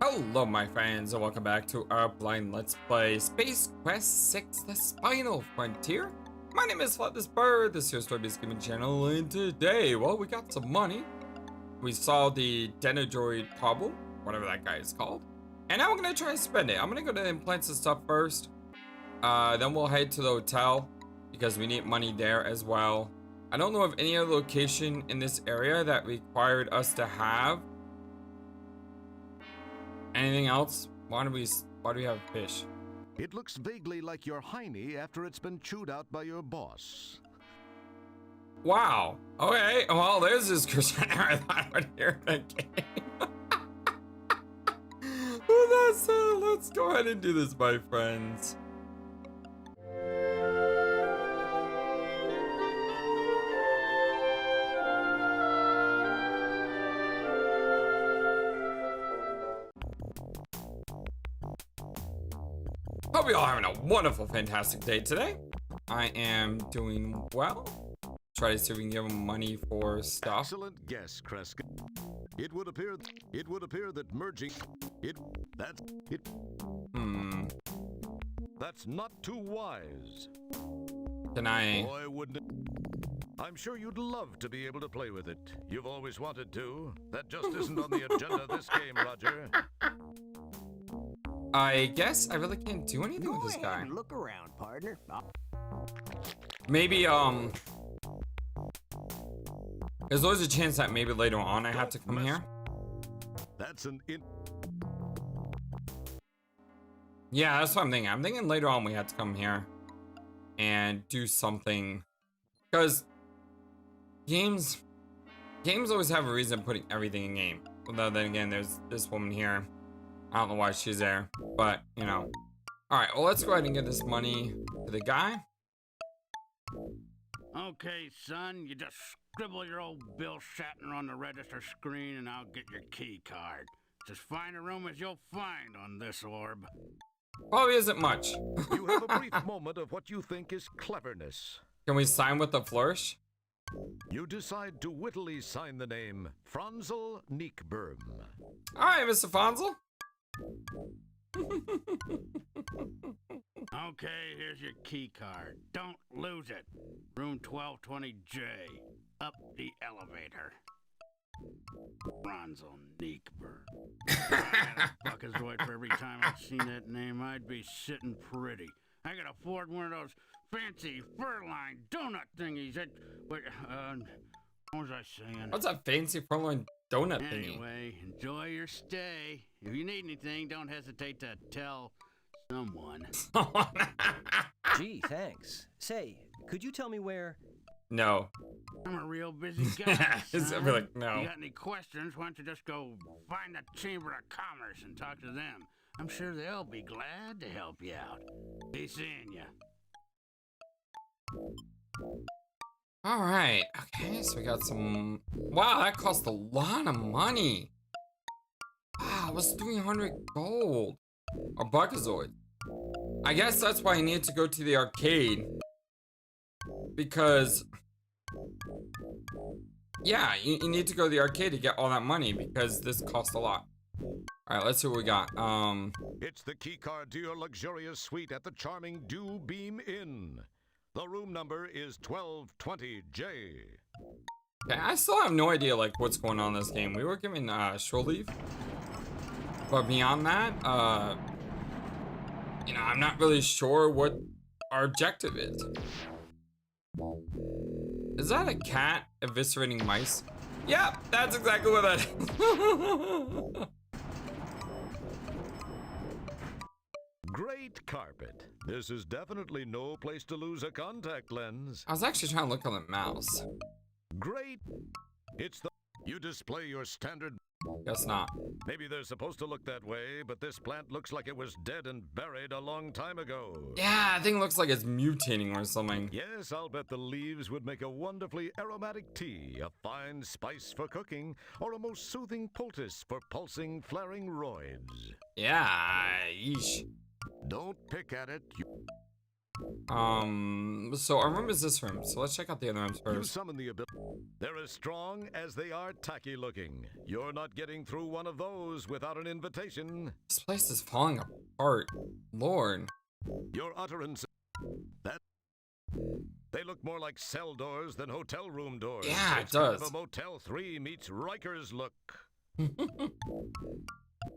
Hello my friends and welcome back to our blind Let's Play Space Quest 6 The Spinal Frontier. My name is FlightlessBird, this is your story-based gaming channel, and today, well, we got some money. We saw the Datacorder Puzzle, whatever that guy is called. And now we're going to try and spend it. I'm going to go to implants and stuff first. Then we'll head to the hotel because we need money there as well. I don't know of any other location in this area that required us to have anything else? Why do we have fish? It looks vaguely like your hiney after it's been chewed out by your boss. Wow. Okay. Well, there's this Christian I thought I would hear in a game. Well, let's go ahead and do this, my friends. Hope you all having a wonderful, fantastic day today. I am doing well. Try to see if we can give them money for stuff. Excellent guess, Kreska. It would appear that merging that's not too wise. Can I? Boy, wouldn't it? I'm sure you'd love to be able to play with it. You've always wanted to. That just isn't on the agenda this game, Roger. I guess I really can't do anything with this guy. Look around, partner. Maybe there's always a chance that maybe later on I have to come here. That's Yeah, that's what I'm thinking. I'm thinking later on we have to come here and do something, because games always have a reason putting everything in game. Although then again, there's this woman here. I don't know why she's there, but you know. All right, well, let's go ahead and get this money to the guy. Okay, son, you just scribble your old Bill Shatner on the register screen and I'll get your key card. It's as fine a room as you'll find on this orb. Probably isn't much. You have a brief moment of what you think is cleverness. Can we sign with a flourish? You decide to wittily sign the name Franzel Neekberm. All right, Mr. Fonzel. Okay, here's your key card. Don't lose it. Room 1220J. Up the elevator. Franzel Neekberg. If I had a Buckazoid for every time I'd seen that name, I'd be sitting pretty. I could afford one of those fancy fur-lined donut thingies that... But, what was I saying? What's that fancy fur-lined donut thingy? Anyway, enjoy your stay. If you need anything, don't hesitate to tell someone. Gee, thanks. Say, could you tell me where? No. I'm a real busy guy, son. I'd be like, no. You got any questions, why don't you just go find the Chamber of Commerce and talk to them. I'm sure they'll be glad to help you out. Be seeing ya. All right. Okay, so we got some... Wow, that cost a lot of money. Wow, it was 300 gold. A Buckazoid. I guess that's why I needed to go to the arcade. Because... Yeah, you need to go to the arcade to get all that money because this cost a lot. All right, let's see what we got. It's the key card to your luxurious suite at the charming Dew Beam Inn. The room number is 1220J. Okay, I still have no idea like what's going on in this game. We were given shore leave, but beyond that, you know, I'm not really sure what our objective is. Is that a cat eviscerating mice? Yep, that's exactly what that is. Great carpet. This is definitely no place to lose a contact lens. I was actually trying to look on the mouse. Great. It's the... You display your standard... Guess not. Maybe they're supposed to look that way, but this plant looks like it was dead and buried a long time ago. Yeah, I think it looks like it's mutating or something. Yes, I'll bet the leaves would make a wonderfully aromatic tea, a fine spice for cooking, or a most soothing poultice for pulsing, flaring roids. Yeah, yeesh. Don't pick at it. So our room is this room. So let's check out the other rooms You first. summon the ability. They're as strong as they are tacky looking. You're not getting through one of those without an invitation. This place is falling apart. Lord. Your utterance. That. They look more like cell doors than hotel room doors. Yeah, it It's kind does. of a Motel 3 meets Rikers look.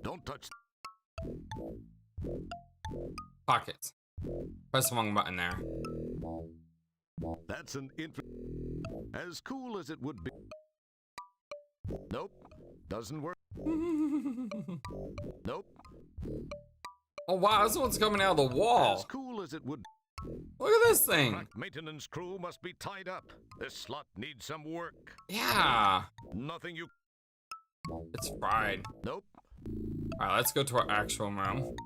Don't touch. Pockets. Press the wrong button there. That's an as cool as it would be. Nope. Doesn't work. Nope. Oh wow, this one's coming out of the wall. As cool as it would. Look at this thing. Crack maintenance crew must be tied up. This slot needs some work. Yeah. Nothing you. It's fried. Nope. Alright, let's go to our actual room.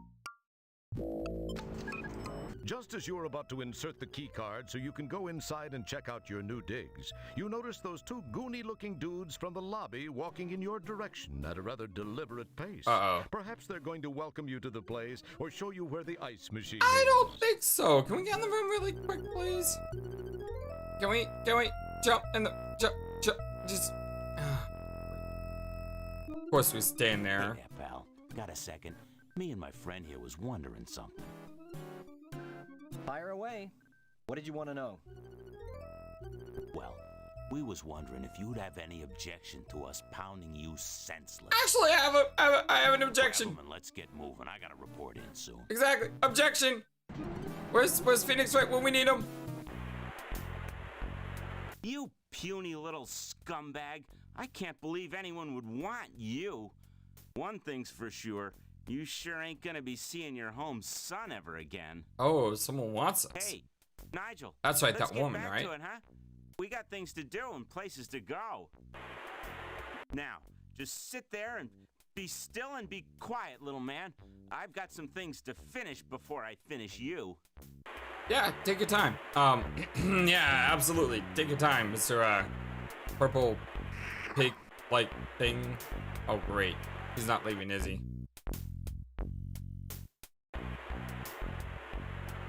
Just as you're about to insert the key card so you can go inside and check out your new digs, you notice those two goony-looking dudes from the lobby walking in your direction at a rather deliberate pace. Uh-oh. Perhaps they're going to welcome you to the place or show you where the ice machine I is. don't think so. Can we get in the room really quick, please? Can we jump in the, just, of course we stand there. Hey there, pal. Got a second? Me and my friend here was wondering something. Fire away. What did you want to know? Well, we was wondering if you'd have any objection to us pounding you senseless. Actually, I have an objection. Grab 'em and let's get moving. I gotta report in soon. Exactly. Objection. Where's Phoenix right when we need him? You puny little scumbag. I can't believe anyone would want you. One thing's for sure. You sure ain't gonna be seeing your home son ever again. Oh, someone wants us. Hey, Nigel. That's right, let's that get woman, back right? to it, huh? We got things to do and places to go. Now, just sit there and be still and be quiet, little man. I've got some things to finish before I finish you. Yeah, take your time. Yeah, absolutely. Take your time, Mr. Purple Pig-like thing. Oh, great. He's not leaving, is he?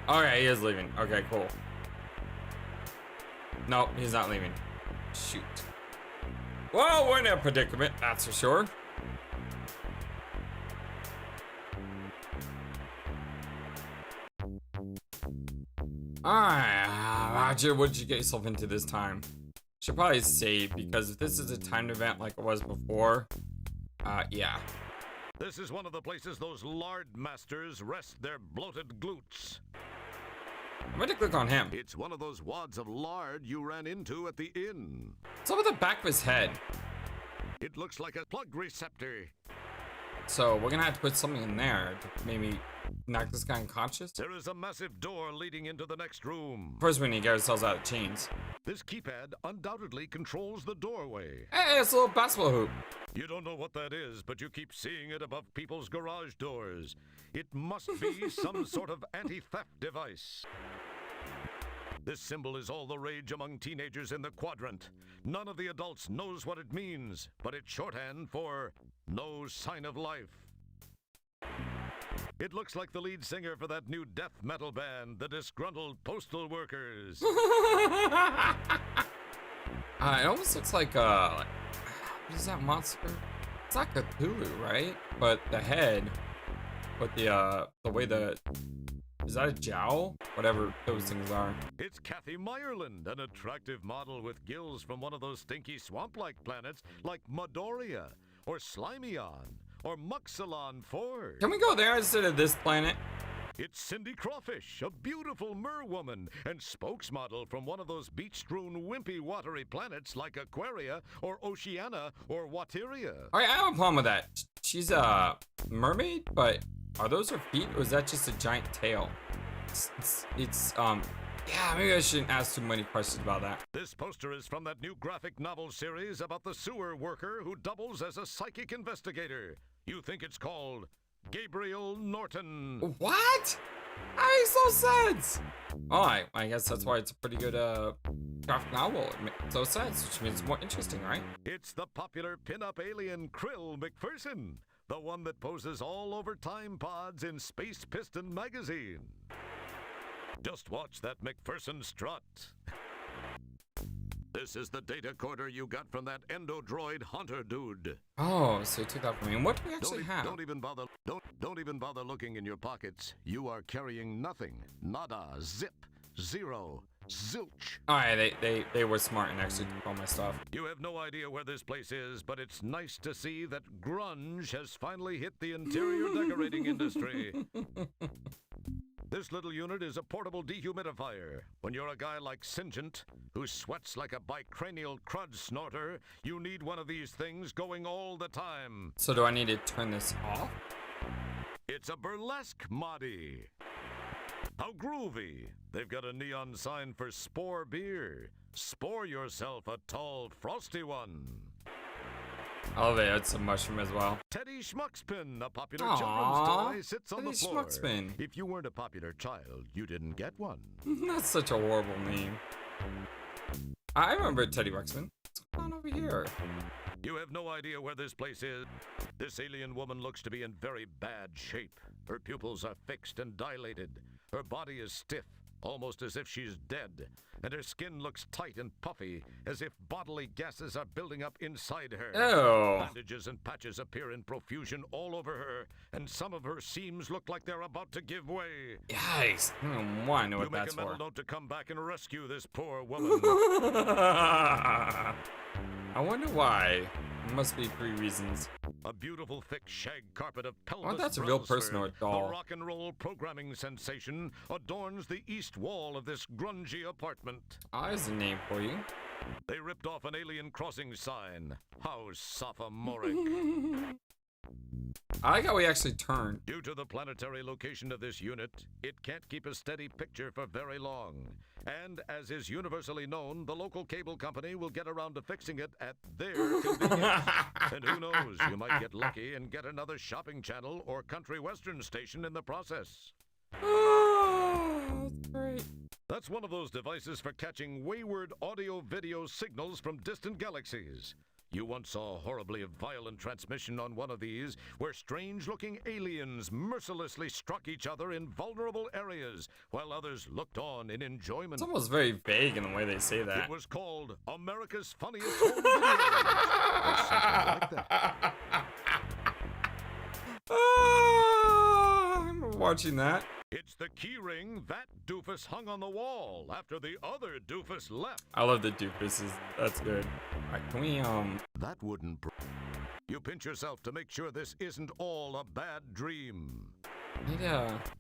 Okay, he is leaving. Okay, cool. Nope, he's not leaving. Shoot. Well, we're in a predicament, that's for sure. Alright, Roger, what did you get yourself into this time? Should probably save, because if this is a timed event like it was before, yeah. This is one of the places those lard masters rest their bloated glutes. I'm going to click on him. It's one of those wads of lard you ran into at the inn. It's over the back of his head. It looks like a plug receptor. So we're gonna have to put something in there to maybe knock this guy unconscious. There is a massive door leading into the next room. First we need to get ourselves out of chains. This keypad undoubtedly controls the doorway. Hey, it's a little basketball hoop. You don't know what that is, but you keep seeing it above people's garage doors. It must be some sort of anti-theft device. This symbol is all the rage among teenagers in the quadrant. None of the adults knows what it means, but it's shorthand for no sign of life. It looks like the lead singer for that new death metal band, the Disgruntled Postal Workers. It almost looks like what is that monster? It's not Cthulhu, right? But the head, but the way is that a jowl? Whatever those things are. It's Kathy Meyerland, an attractive model with gills from one of those stinky swamp-like planets like Madoria, or Slimyon, or Muxalon 4. Can we go there instead of this planet? It's Cindy Crawfish, a beautiful merwoman and spokesmodel from one of those beach-strewn, wimpy, watery planets like Aquaria, or Oceania, or Wateria. Alright, I have a problem with that. She's a mermaid, but are those her feet, or is that just a giant tail? Yeah, maybe I shouldn't ask too many questions about that. This poster is from that new graphic novel series about the sewer worker who doubles as a psychic investigator. You think it's called Gabriel Norton. What? That makes no sense. Alright, I guess that's why it's a pretty good graphic novel. It makes no sense, which means it's more interesting, right? It's the popular pin-up alien Krill McPherson, the one that poses all over time pods in Space Piston magazine. Just watch that McPherson strut. This is the datacorder you got from that endodroid hunter dude. Oh, so you took that from me. And what do we actually have? Don't even bother looking in your pockets. You are carrying nothing. Nada, zip, zero, zilch. Alright, they were smart and actually took all my stuff. You have no idea where this place is, but it's nice to see that grunge has finally hit the interior decorating industry. This little unit is a portable dehumidifier. When you're a guy like Singent, who sweats like a bicranial crud snorter, you need one of these things going all the time. So do I need to turn this off? It's a burlesque moddy. How groovy. They've got a neon sign for Spore beer. Spore yourself a tall, frosty one. I love it. It's a mushroom as well. Teddy Schmuckspin, a popular Aww, children's toy, sits on the Teddy floor. Schmuckspin. If you weren't a popular child, you didn't get one. That's such a horrible name. I remember Teddy Ruxpin. What's going on over here? You have no idea where this place is. This alien woman looks to be in very bad shape. Her pupils are fixed and dilated. Her body is stiff, almost as if she's dead. And her skin looks tight and puffy, as if bodily gases are building up inside her. Oh. Bandages and patches appear in profusion all over her, and some of her seams look like they're about to give way. Yikes. I don't want to know You what make that's a mental for. note to come back and rescue this poor woman. I wonder why. There must be 3 reasons. A beautiful thick shag carpet of pelvis. Oh, that's a real person or a doll. The rock and roll programming sensation adorns the east wall of this grungy apartment. There's a name for you. They ripped off an alien crossing sign. How sophomoric. I like how we actually turned. Due to the planetary location of this unit, it can't keep a steady picture for very long. And as is universally known, the local cable company will get around to fixing it at their convenience. And who knows, you might get lucky and get another shopping channel or country western station in the process. Oh, that's great. That's one of those devices for catching wayward audio-video signals from distant galaxies. You once saw a horribly violent transmission on one of these where strange-looking aliens mercilessly struck each other in vulnerable areas while others looked on in enjoyment. It's almost very vague in the way they say that. It was called America's Funniest Home Videos, or something like that. I remember watching that. It's the key ring that doofus hung on the wall after the other doofus left. I love the doofuses. That's good. Alright, can we, That wouldn't... You pinch yourself to make sure this isn't all a bad dream.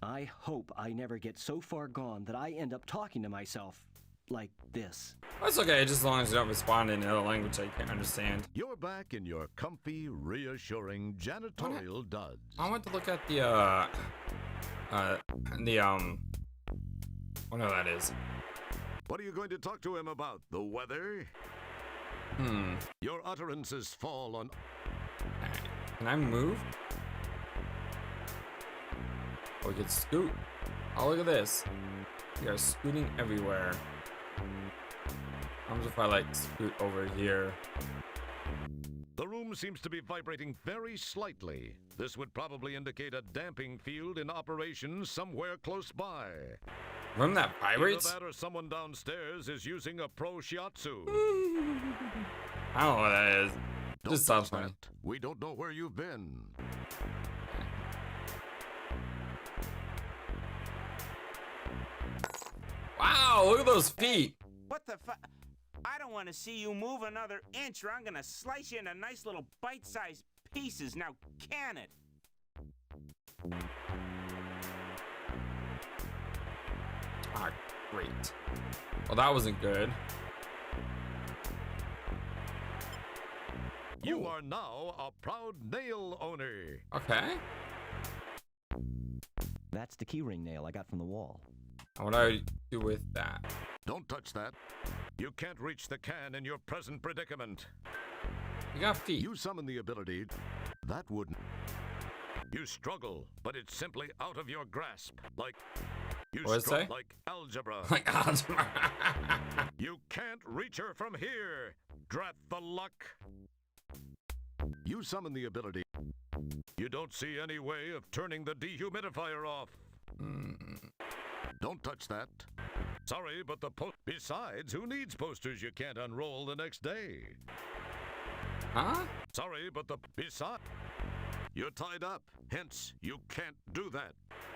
I hope I never get so far gone that I end up talking to myself like this. That's okay, just as long as you don't respond in another language I can't understand. You're back in your comfy, reassuring janitorial duds. I want to look at the, whatever that is. What are you going to talk to him about? The weather? Your utterances fall on... Can I move? Oh, we can scoot. Oh, look at this. We are scooting everywhere. How much if I, like, scoot over here? The room seems to be vibrating very slightly. This would probably indicate a damping field in operation somewhere close by. Room that vibrates? Either that or someone downstairs is using a pro shiatsu. I don't know what that is. Don't Just sounds touch funny. that. We don't know where you've been. Wow, look at those feet. What the fu- I don't want to see you move another inch or I'm gonna slice you into nice little bite-sized pieces. Now, can it? Ah, great. Well, that wasn't good. You are now a proud nail owner. Okay. That's the keyring nail I got from the wall. What do I do with that? Don't touch that. You can't reach the can in your present predicament. You got feet. You summon the ability. That wouldn't. You struggle, but it's simply out of your grasp. Like you What does it struggle say? like algebra. Like algebra. You can't reach her from here. Drat the luck. You summon the ability. You don't see any way of turning the dehumidifier off. Don't Don't touch that. Sorry, but besides, who needs posters you can't unroll the next day? Huh? Sorry, but besides, you're tied up. Hence, you can't do that.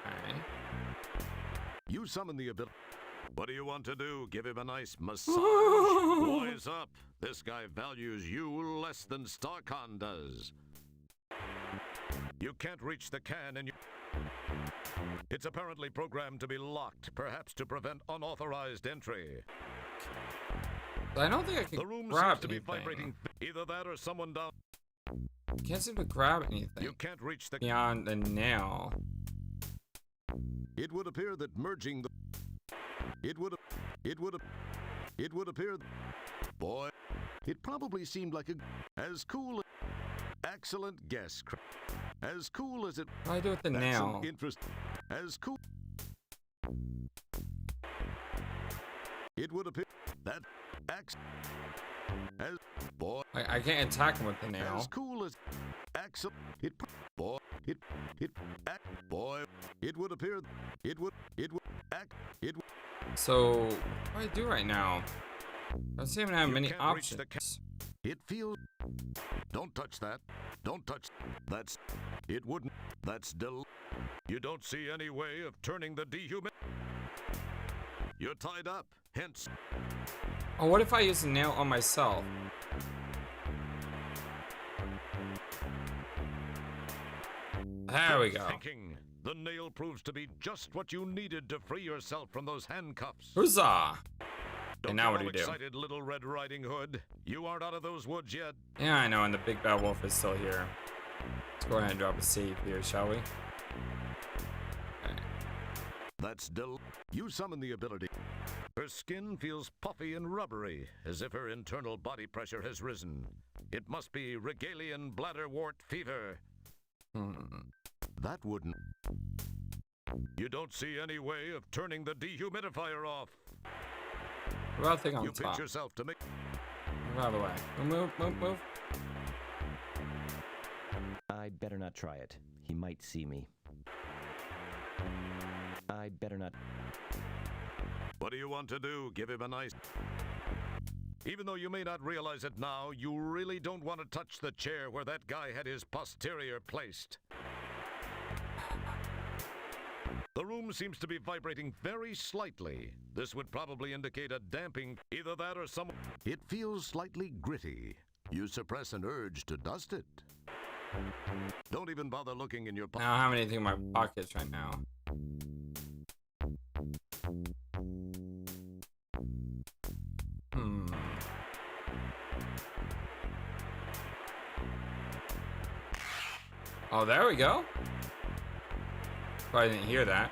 Okay. You summon the ability. What do you want to do? Give him a nice massage? Wise up. This guy values you less than Starcon does. You can't reach the can and it's apparently programmed to be locked, perhaps to prevent unauthorized entry. I don't think I can The room grab seems to be anything. vibrating. Either that or someone down. Can't seem to grab anything You can't reach the beyond the nail. It would appear that merging the it would appear boy, it probably seemed like as cool. Excellent guess. As cool as it. What do I do with the That's nail? an interest. As cool. It would appear that as boy. I can't attack him with the nail. As cool as excellent. Boy. Boy. It would appear. It would. So what do I do right now? I don't seem to have You many can't reach the options. It feels. Don't touch that. Don't touch. That's. It wouldn't. That's You don't see any way of turning the dehuman. You're tied up. Hence. Oh, what if I use a nail on myself? There we go. Thinking. The nail proves to be just what you needed to free yourself from those handcuffs. Huzzah! Don't And now what get do all you do? excited, Little Red Riding Hood. You aren't out of those woods yet. Yeah, I know, and the big bad wolf is still here. Let's go ahead and drop a save here, shall we? That's You summon the ability. Her skin feels puffy and rubbery, as if her internal body pressure has risen. It must be Regalian bladderwort fever. That wouldn't. You don't see any way of turning the dehumidifier off. What about the thing on You the top? pinch yourself to make. Move out of the way. Move. I better not try it. He might see me. I better not. What do you want to do? Give him a nice. Even though you may not realize it now, you really don't want to touch the chair where that guy had his posterior placed. The room seems to be vibrating very slightly. This would probably indicate a damping. Either that or some. It feels slightly gritty. You suppress an urge to dust it. Don't even bother looking in your I don't have anything in my pockets right now. Oh, there we go. Probably didn't hear that.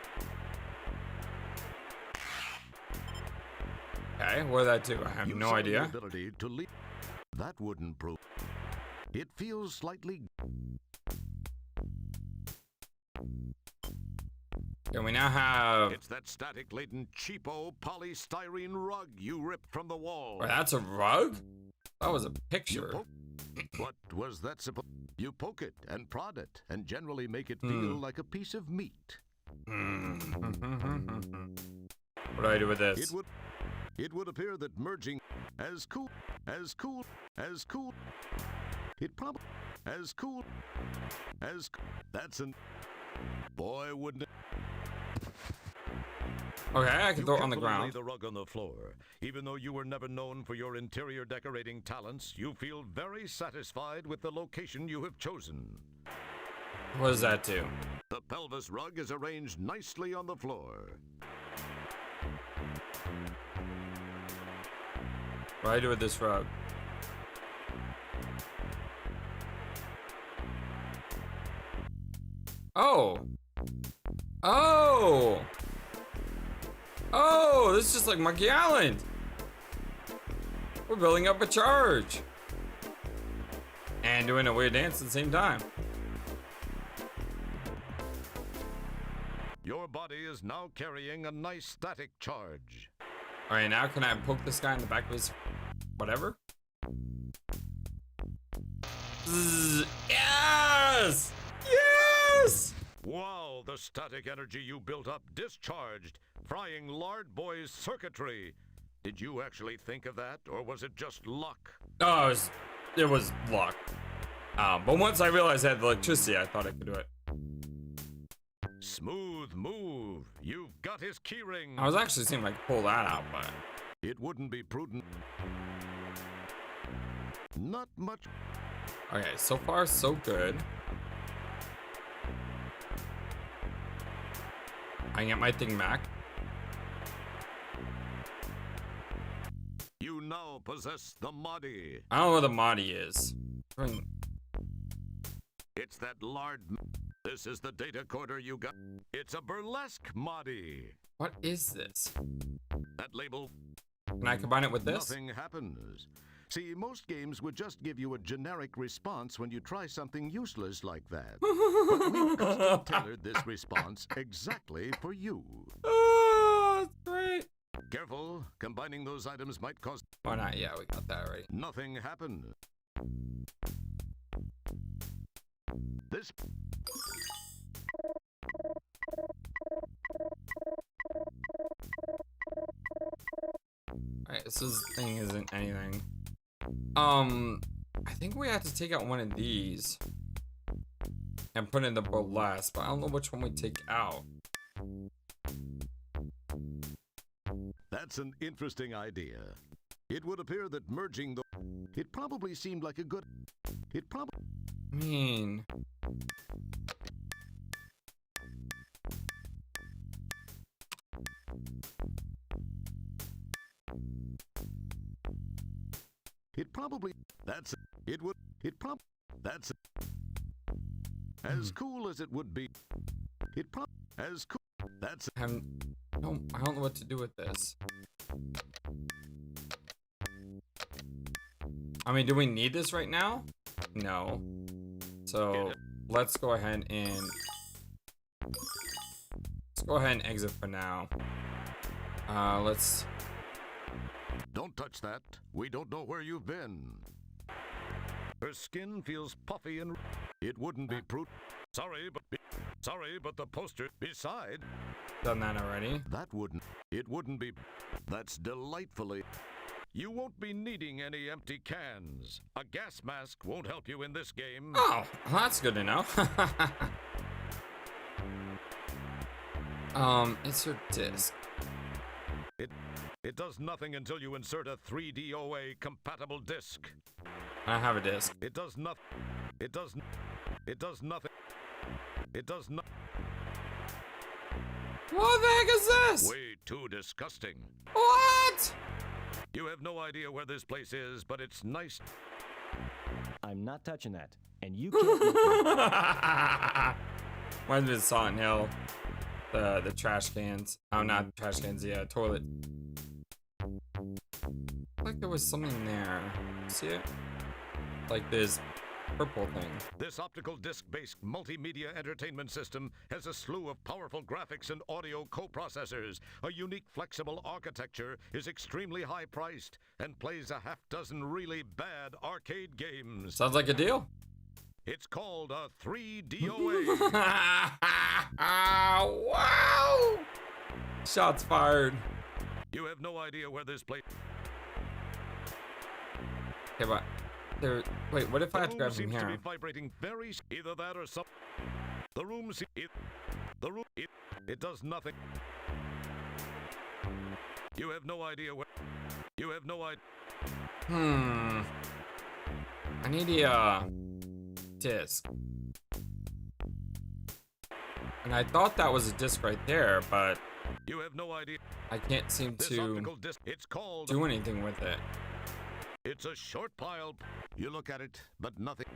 Okay, what did that do? I have no summon idea. The ability to leap. That wouldn't prove. It feels slightly. And we now have. It's that static-laden cheapo polystyrene rug you ripped from the wall. Oh, that's a rug? That was a picture. What was that supposed? You poke it and prod it and generally make it feel like a piece of meat. What do I do with this? It would appear that merging as cool. It probably that's an boy wouldn't it? Okay, I can throw it on the carefully lay ground. the rug on the floor. Even though you were never known for your interior decorating talents, you feel very satisfied with the location you have chosen. What does that do? The pelvis rug is arranged nicely on the floor. What do I do with this rug? Oh! Oh! Oh, this is just like Monkey Island. We're building up a charge. And doing a weird dance at the same time. Your body is now carrying a nice static charge. Alright, now can I poke this guy in the back of his whatever? Zzz. Yes! Yes! Wow, the static energy you built up discharged, frying Lard Boy's circuitry. Did you actually think of that, or was it just luck? Oh, it was luck. But once I realized I had the electricity, I thought I could do it. Smooth move. You've got his keyring. I was actually seeing if I could pull that out, but... It wouldn't be prudent. Not much. Okay, so far so good. I can get my thing back. You now possess the Modi. I don't know where the Modi is. It's that lard. This is the Datacorder you got. It's a burlesque Modi. What is this? That label. Can I combine it with this? Nothing happens. See, most games would just give you a generic response when you try something useless like that. But we've custom tailored this response exactly for you. Oh, that's great. Careful, combining those items might cause... Why not? Yeah, we got that already. Nothing happened. This... Alright, so this thing isn't anything. I think we have to take out one of these and put in the burlesque, but I don't know which one we take out. That's an interesting idea. It would appear that merging the... It probably seemed like a good... It probably... I mean... It probably... That's... It would... It prob... That's... As cool as it would be. It prob... As cool... That's... I don't know what to do with this. I mean, do we need this right now? No. So let's go ahead and exit for now. Let's... Don't touch that. We don't know where you've been. Her skin feels puffy and... It wouldn't be prudent. Sorry, but the poster beside... Done that already. That wouldn't... It wouldn't be... That's delightfully... You won't be needing any empty cans. A gas mask won't help you in this game. Oh, well, that's good to know. It's your disc. It does nothing until you insert a 3DOA compatible disc. I have a disc. It does nothing. It does nothing. It does not. What the heck is this? Way too disgusting. What? You have no idea where this place is, but it's nice. I'm not touching that. And you can't... Reminds me of Silent Hill. The trash cans. Oh, not trash cans, yeah, toilet. Like there was something there. See it? Like this purple thing. This optical disc-based multimedia entertainment system has a slew of powerful graphics and audio coprocessors. A unique flexible architecture, is extremely high-priced, and plays a half-dozen really bad arcade games. Sounds like a deal. It's called a 3DOA. Wow! Shots fired. You have no idea where this place... Okay, but there. Wait, what if I have to grab from seems here? to be vibrating very... Either that or some... The room... The room... It does nothing. You have no idea where... You have no idea... I need a disc. And I thought that was a disc right there, but You have no idea. I can't seem This to optical disc... It's called... do anything with it. It's a short pile. You look at it, but nothing.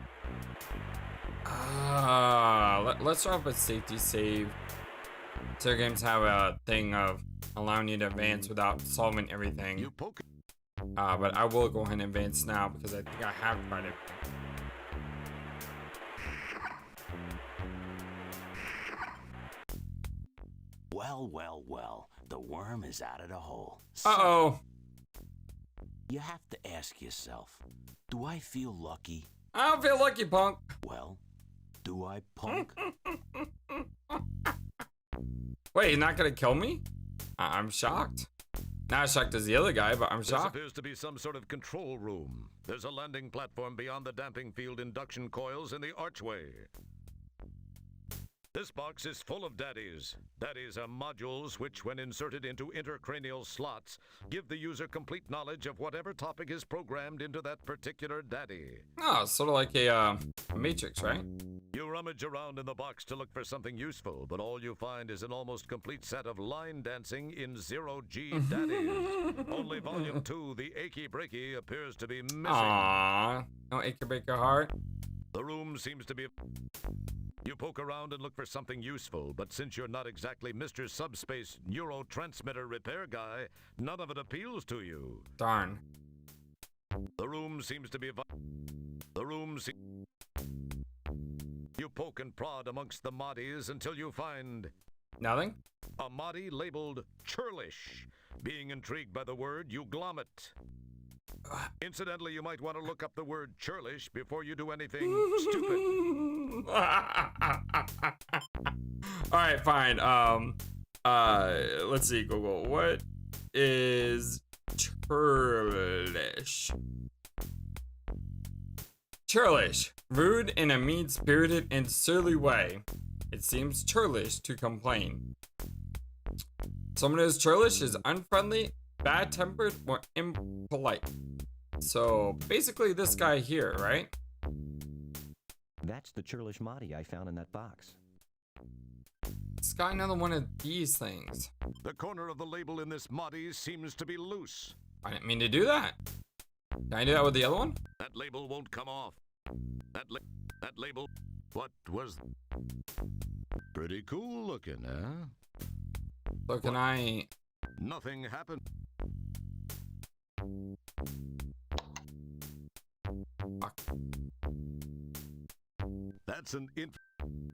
Let's start with safety save. So games have a thing of allowing you to advance without solving everything. You poke... But I will go ahead and advance now because I think I have tried it. Well, well, well. The worm is out of the hole. Uh-oh. You have to ask yourself, do I feel lucky? I don't feel lucky, punk. Well, do I, punk? Wait, he's not gonna kill me? I'm shocked. Not as shocked as the other guy, but I'm shocked. This appears to be some sort of control room. There's a landing platform beyond the damping field induction coils in the archway. This box is full of daddies. Daddies are modules which, when inserted into intercranial slots, give the user complete knowledge of whatever topic is programmed into that particular daddy. Oh, sort of like a Matrix, right? You rummage around in the box to look for something useful, but all you find is an almost complete set of line dancing in zero-G daddies. Only Volume 2, the Achy Breaky, appears to be missing. Aww, no achy breaker heart. The room seems to be... You poke around and look for something useful, but since you're not exactly Mr. Subspace Neurotransmitter Repair Guy, none of it appeals to you. Darn. The room seems to be... You poke and prod amongst the moddies until you find... Nothing? A moddy labeled churlish. Being intrigued by the word, you glom it. Incidentally, you might want to look up the word churlish before you do anything stupid. Alright, fine. Let's see, Google. What is churlish? Churlish. Rude in a mean-spirited and surly way. It seems churlish to complain. Someone who is churlish is unfriendly, bad-tempered, or impolite. So, basically this guy here, right? That's the churlish Mahdi I found in that box. It's got another one of these things. The corner of the label in this moddy seems to be loose. I didn't mean to do that. Can I do that with the other one? That label won't come off. That label... What was... Pretty cool looking, huh? So can I... Nothing happened. Fuck. That's an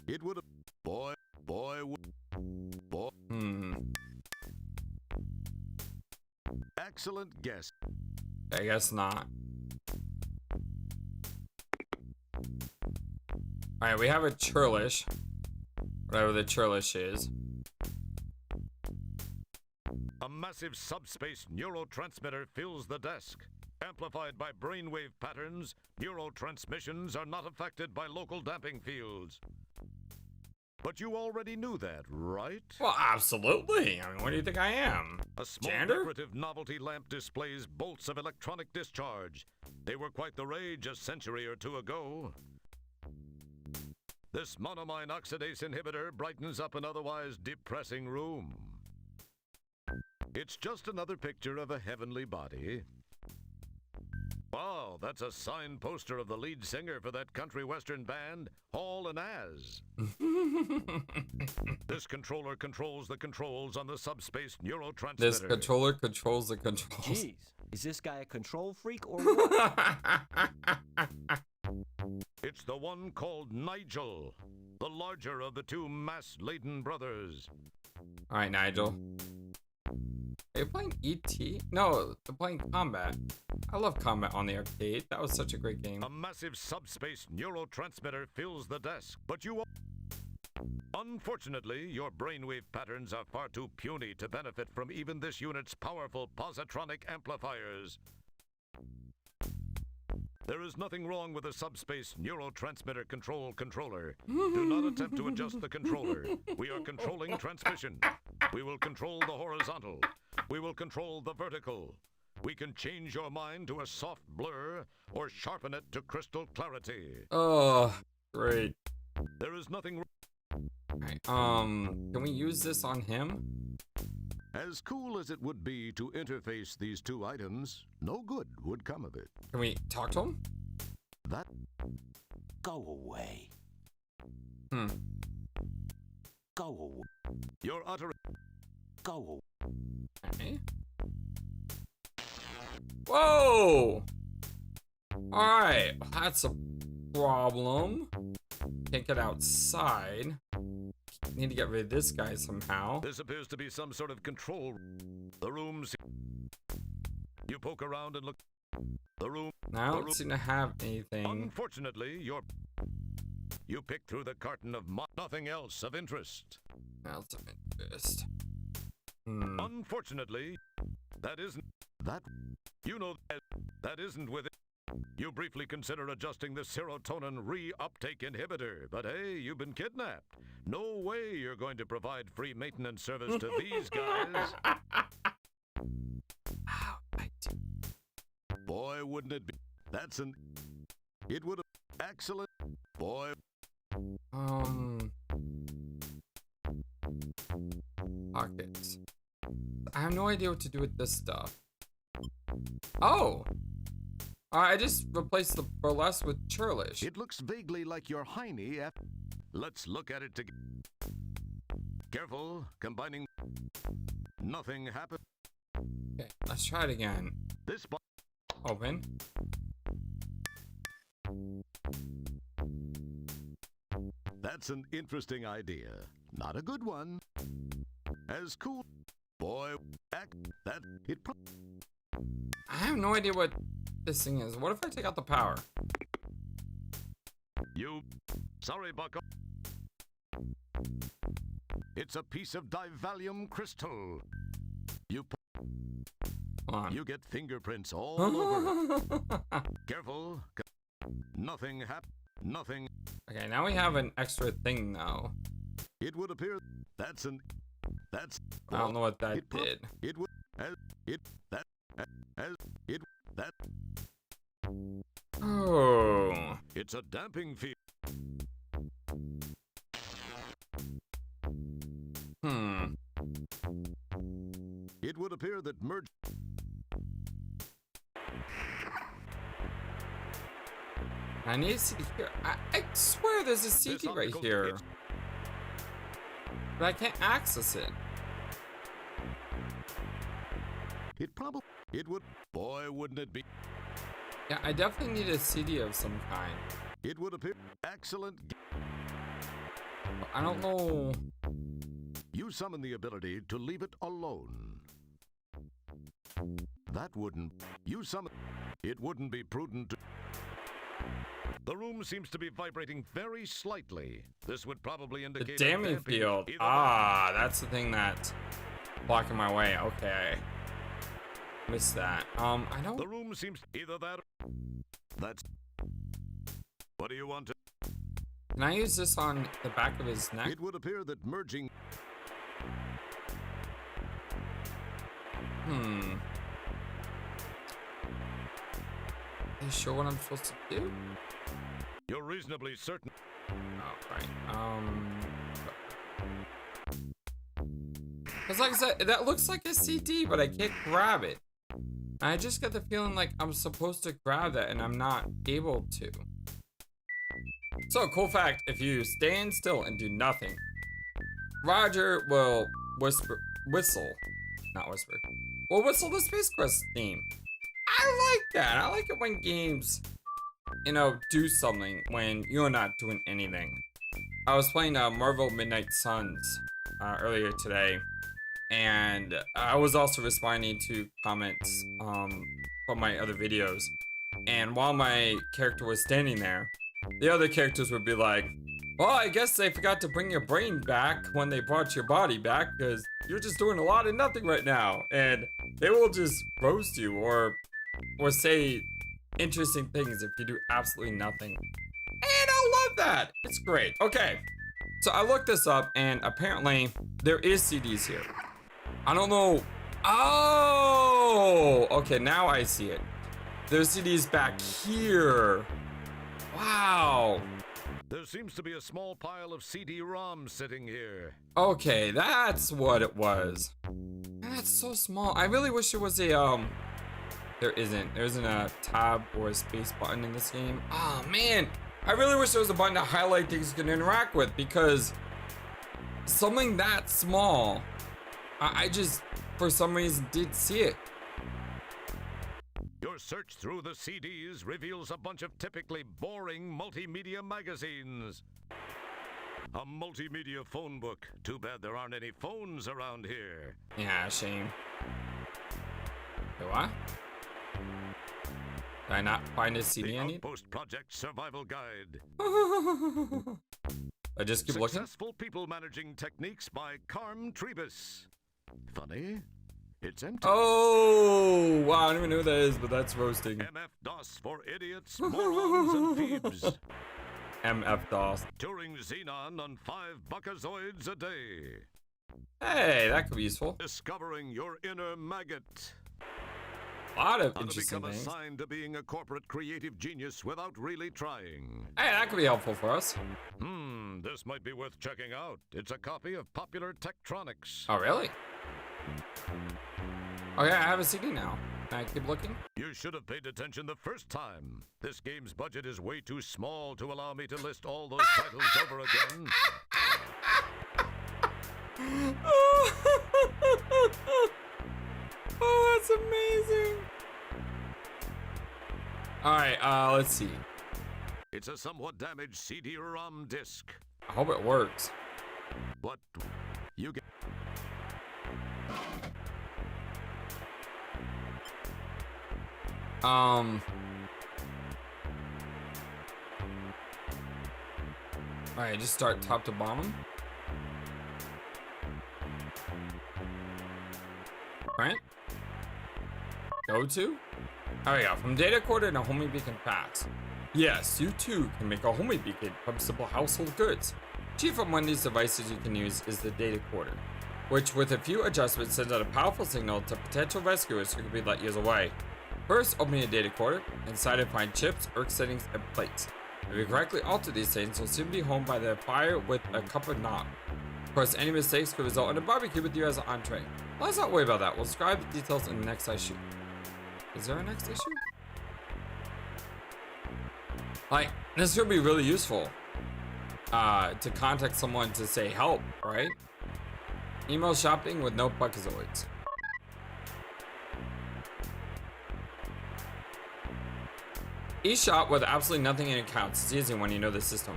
It would have... Boy... Excellent guess. I guess not. Alright, we have a churlish. Whatever the churlish is. A massive subspace neurotransmitter fills the desk. Amplified by brainwave patterns, neurotransmissions are not affected by local damping fields. But you already knew that, right? Well, absolutely. I mean, what do you think I am? A small Janitor? decorative novelty lamp displays bolts of electronic discharge. They were quite the rage a century or two ago. This monoamine oxidase inhibitor brightens up an otherwise depressing room. It's just another picture of a heavenly body. Wow, that's a signed poster of the lead singer for that country western band, Hall and Az. This controller controls the controls on the subspace neurotransmitter. This controller controls the controls. Jeez, is this guy a control freak or what? It's the one called Nigel, the larger of the two mass-laden brothers. Alright, Nigel. Are you playing E.T.? No, they're playing Combat. I love Combat on the arcade. That was such a great game. A massive subspace neurotransmitter fills the desk, but you... Unfortunately, your brainwave patterns are far too puny to benefit from even this unit's powerful positronic amplifiers. There is nothing wrong with a subspace neurotransmitter controller. Do not attempt to adjust the controller. We are controlling transmission. We will control the horizontal. We will control the vertical. We can change your mind to a soft blur or sharpen it to crystal clarity. Oh, great. There is nothing... Alright, can we use this on him? As cool as it would be to interface these two items, no good would come of it. Can we talk to him? That... Go away. Go away. Your utter... Go away. Okay. Whoa! Alright, that's a problem. Can't get outside. Need to get rid of this guy somehow. This appears to be some sort of control. The room's... You poke around and look... The room... Now I don't seem to have anything. Unfortunately, your... You pick through the carton of nothing else of interest. Else of interest. Unfortunately, that isn't that isn't with it. You briefly consider adjusting the serotonin reuptake inhibitor, but hey, you've been kidnapped. No way you're going to provide free maintenance service to these guys. Ow, Boy, wouldn't it be? It would have excellent. Boy. Pockets. I have no idea what to do with this stuff. Oh! I just replaced the burlesque with churlish. It looks vaguely like your hiney. Let's look at it together. Careful, combining. Nothing happened. Okay, let's try it again. This Open. That's an interesting idea. Not a good one. As cool. Boy, that it. I have no idea what this thing is. What if I take out the power? Sorry, Bucko. It's a piece of divalium crystal. Hold on. You get fingerprints all over. Careful. Nothing happened. Nothing. Okay, now we have an extra thing now. It would appear I don't know what that did. It would Oh. It's a damping field. It would appear that merge. I need a CD here. I swear there's a CD right here. But I can't access it. It would. Boy, wouldn't it be? Yeah, I definitely need a CD of some kind. It would appear excellent. I don't know. You summon the ability to leave it alone. That wouldn't. You summon. It wouldn't be prudent to. The room seems to be vibrating very slightly. This would probably The indicate damping field. Ah, that's the thing that's blocking my way. Okay. Missed that. I don't. The room seems either that. That's. What do you want to? Can I use this on the back of his neck? It would appear that merging. Are you sure what I'm supposed to do? You're reasonably certain. Oh, right. Cause like I said, that looks like a CD, but I can't grab it. I just got the feeling like I'm supposed to grab that and I'm not able to. So, cool fact, if you stand still and do nothing, Roger will whistle the Space Quest theme. I like that. I like it when games, do something when you're not doing anything. I was playing Marvel Midnight Suns earlier today, and I was also responding to comments from my other videos. And while my character was standing there, the other characters would be like, well, I guess they forgot to bring your brain back when they brought your body back because you're just doing a lot of nothing right now. And they will just roast you or say interesting things if you do absolutely nothing. And I love that. It's great. Okay. So I looked this up and apparently there is CDs here. I don't know. Oh, okay. Now I see it. There's CDs back here. Wow. There seems to be a small pile of CD-ROMs sitting here. Okay, that's what it was. That's so small. I really wish there was a there isn't a tab or a space button in this game. Oh man, I really wish there was a button to highlight things you can interact with, because something that small, I just for some reason did see it. Your search through the CDs reveals a bunch of typically boring multimedia magazines. A multimedia phone book. Too bad there aren't any phones around here. Yeah, shame. Wait, what? Did I not find a CD The I need? Outpost Project Survival Guide. I just keep looking. Successful people managing techniques by Carm Trebus. Funny, it's empty. Oh, wow, I don't even know who that is, but that's roasting. MF-DOS for idiots, morons, and thieves. MF-DOS. Touring Xenon on 5 Buckazoids a day. Hey, that could be useful. Discovering your inner maggot. A lot of How to interesting become things. assigned to being a corporate creative genius without really trying. Hey, that could be helpful for us. This might be worth checking out. It's a copy of Popular Tektronics. Oh, really? Oh, yeah, I have a CD now. Can I keep looking? You should have paid attention the first time. This game's budget is way too small to allow me to list all those titles over again. Oh, that's amazing. All right, let's see. It's a somewhat damaged CD-ROM disc. I hope it works. But you get... Alright, just start top to bottom. Right? Go to? Oh yeah, from Datacorder to homing beacon fast. Yes, you too can make a homing beacon from simple household goods. Chief among these devices you can use is the Datacorder, which with a few adjustments sends out a powerful signal to potential rescuers who could be light years away. First, open your Datacorder. Inside it find chips, ERC settings, and plates. If you correctly alter these settings, you'll soon be home by the fire with a cup of nog. Of course, any mistakes could result in a barbecue with you as an entree. Well, let's not worry about that. We'll describe the details in the next issue. Is there a next issue? Like, this would be really useful to contact someone to say help, right? Email shopping with no Buckazoids. eShop with absolutely nothing in accounts. It's easy when you know the system.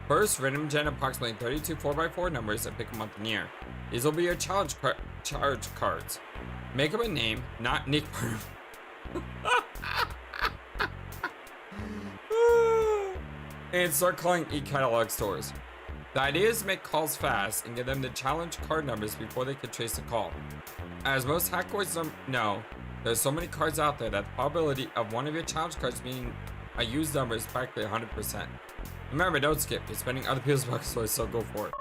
First, random gen approximately 32 4x4 numbers and pick a month and year. These will be your charge cards. Make up a name, not Nick. And start calling e-catalog stores. The idea is to make calls fast and give them the challenge card numbers before they can trace the call. As most hackers know, there's so many cards out there that the probability of one of your challenge cards being a used number is practically 100%. Remember, don't skip. You're spending other people's bucks, so go for it.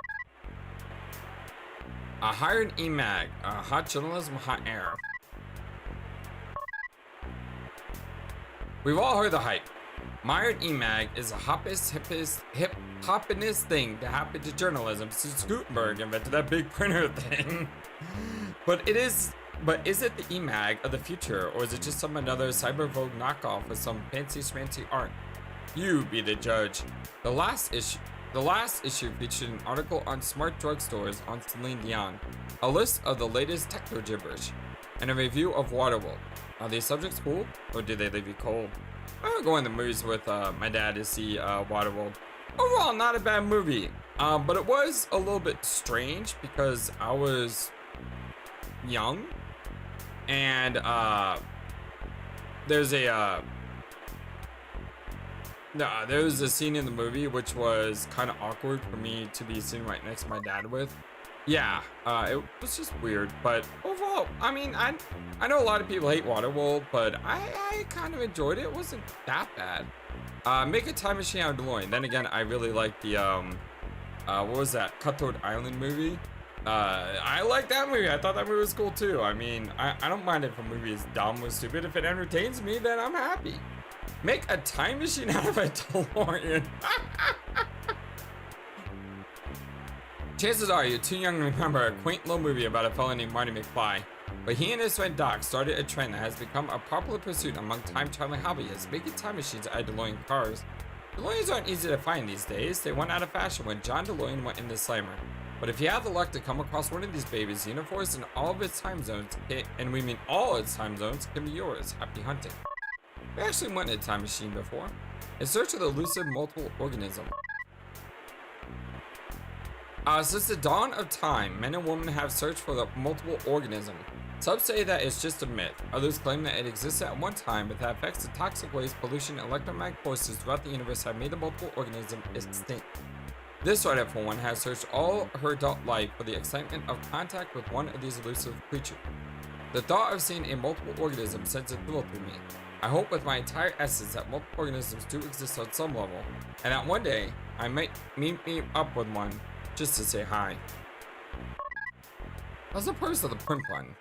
Hire an EMAG, hot journalism, hot air. We've all heard the hype. Hired EMAG is the hoppinest thing to happen to journalism since Gutenberg invented that big printer thing. But is it the EMAG of the future, or is it just another Cyber Vogue knockoff with some fancy schmancy art? You be the judge. The last issue featured an article on smart drugstores on Celine Dion, a list of the latest techno gibberish, and a review of Waterworld. Are these subjects cool, or do they leave you cold? I would go in the movies with my dad to see Waterworld. Overall, not a bad movie, but it was a little bit strange because I was young, and there was a scene in the movie which was kind of awkward for me to be sitting right next to my dad with. Yeah, it was just weird, but overall, I mean, I know a lot of people hate Waterworld, but I kind of enjoyed it. It wasn't that bad. Make a Time Machine out of DeLorean. Then again, I really like the, what was that, Cutthroat Island movie? I like that movie. I thought that movie was cool too. I mean, I don't mind if a movie is dumb or stupid. If it entertains me, then I'm happy. Make a time machine out of a DeLorean. Chances are you're too young to remember a quaint little movie about a fellow named Marty McFly. But he and his friend Doc started a trend that has become a popular pursuit among time-traveling hobbyists, making time machines out of DeLorean cars. DeLoreans aren't easy to find these days. They went out of fashion when John DeLorean went in the slammer. But if you have the luck to come across one of these babies, the universe in all of its time zones, and we mean all its time zones, can be yours. Happy hunting. We actually went in a time machine before, in search of the elusive multiple organism. Since the dawn of time, men and women have searched for the multiple organism. Some say that it's just a myth. Others claim that it existed at one time, but the effects of toxic waste, pollution, and electromagnetic forces throughout the universe have made the multiple organism extinct. This writer, for one, has searched all her adult life for the excitement of contact with one of these elusive creatures. The thought of seeing a multiple organism sends a thrill through me. I hope with my entire essence that multiple organisms do exist on some level, and that one day I might meet up with one just to say hi. That's the purpose of the print button.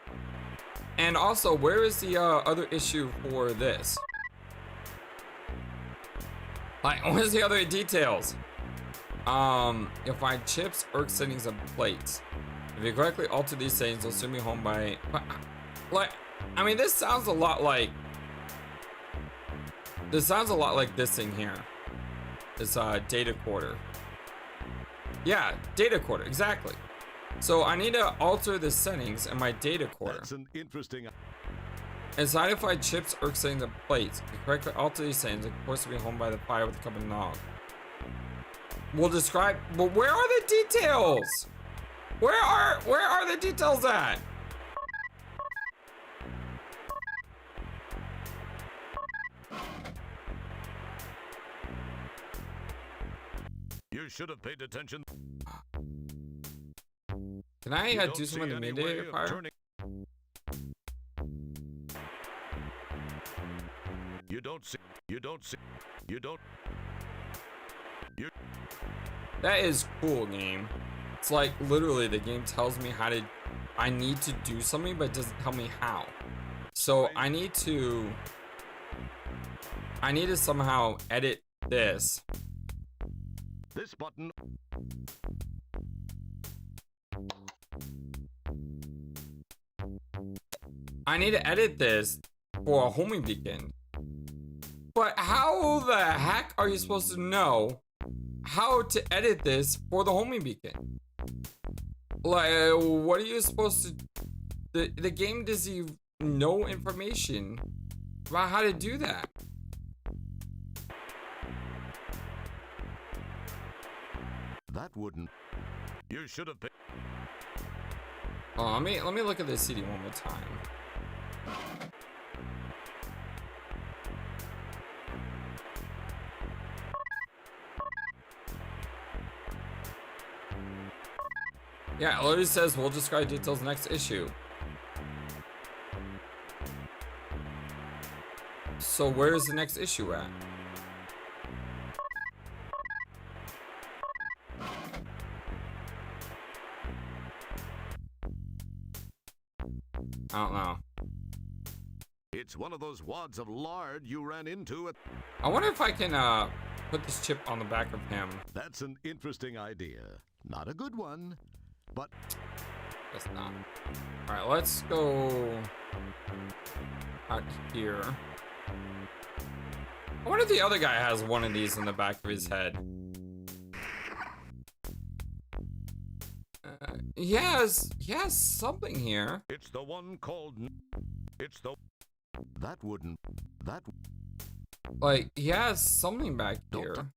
And also, where is the other issue for this? Like, where's the other details? You'll find chips, ERC settings, and plates. If you correctly alter these settings, they'll send me home by... Like, I mean, this sounds a lot like... This sounds a lot like this thing here. This, Datacorder. Yeah, Datacorder, exactly. So I need to alter the settings in my Datacorder. That's an interesting... Inside, if I chips, ERC settings, and plates. If you correctly alter these settings, of course, to be home by the fire with a cup of nog. We'll describe... But where are the details? Where are the details at? You should have paid attention. Can I do some of the midday fire? You don't see. That is cool, game. It's like literally the game tells me how to... I need to do something, but it doesn't tell me how. So I need to somehow edit this. This button. I need to edit this for a homing beacon. But how the heck are you supposed to know how to edit this for the homing beacon? Like, what are you supposed to... The game does you no information about how to do that. That wouldn't. You should have paid. Oh, let me look at this CD one more time. Yeah, it literally says we'll describe details next issue. So where's the next issue at? I don't know. It's one of those wads of lard you ran into at... I wonder if I can put this chip on the back of him. That's an interesting idea. Not a good one, but... That's not. Alright, let's go out here. I wonder if the other guy has one of these in the back of his head. He has something here. It's the one called... It's the... That wouldn't... That... Like, he has something back Don't here.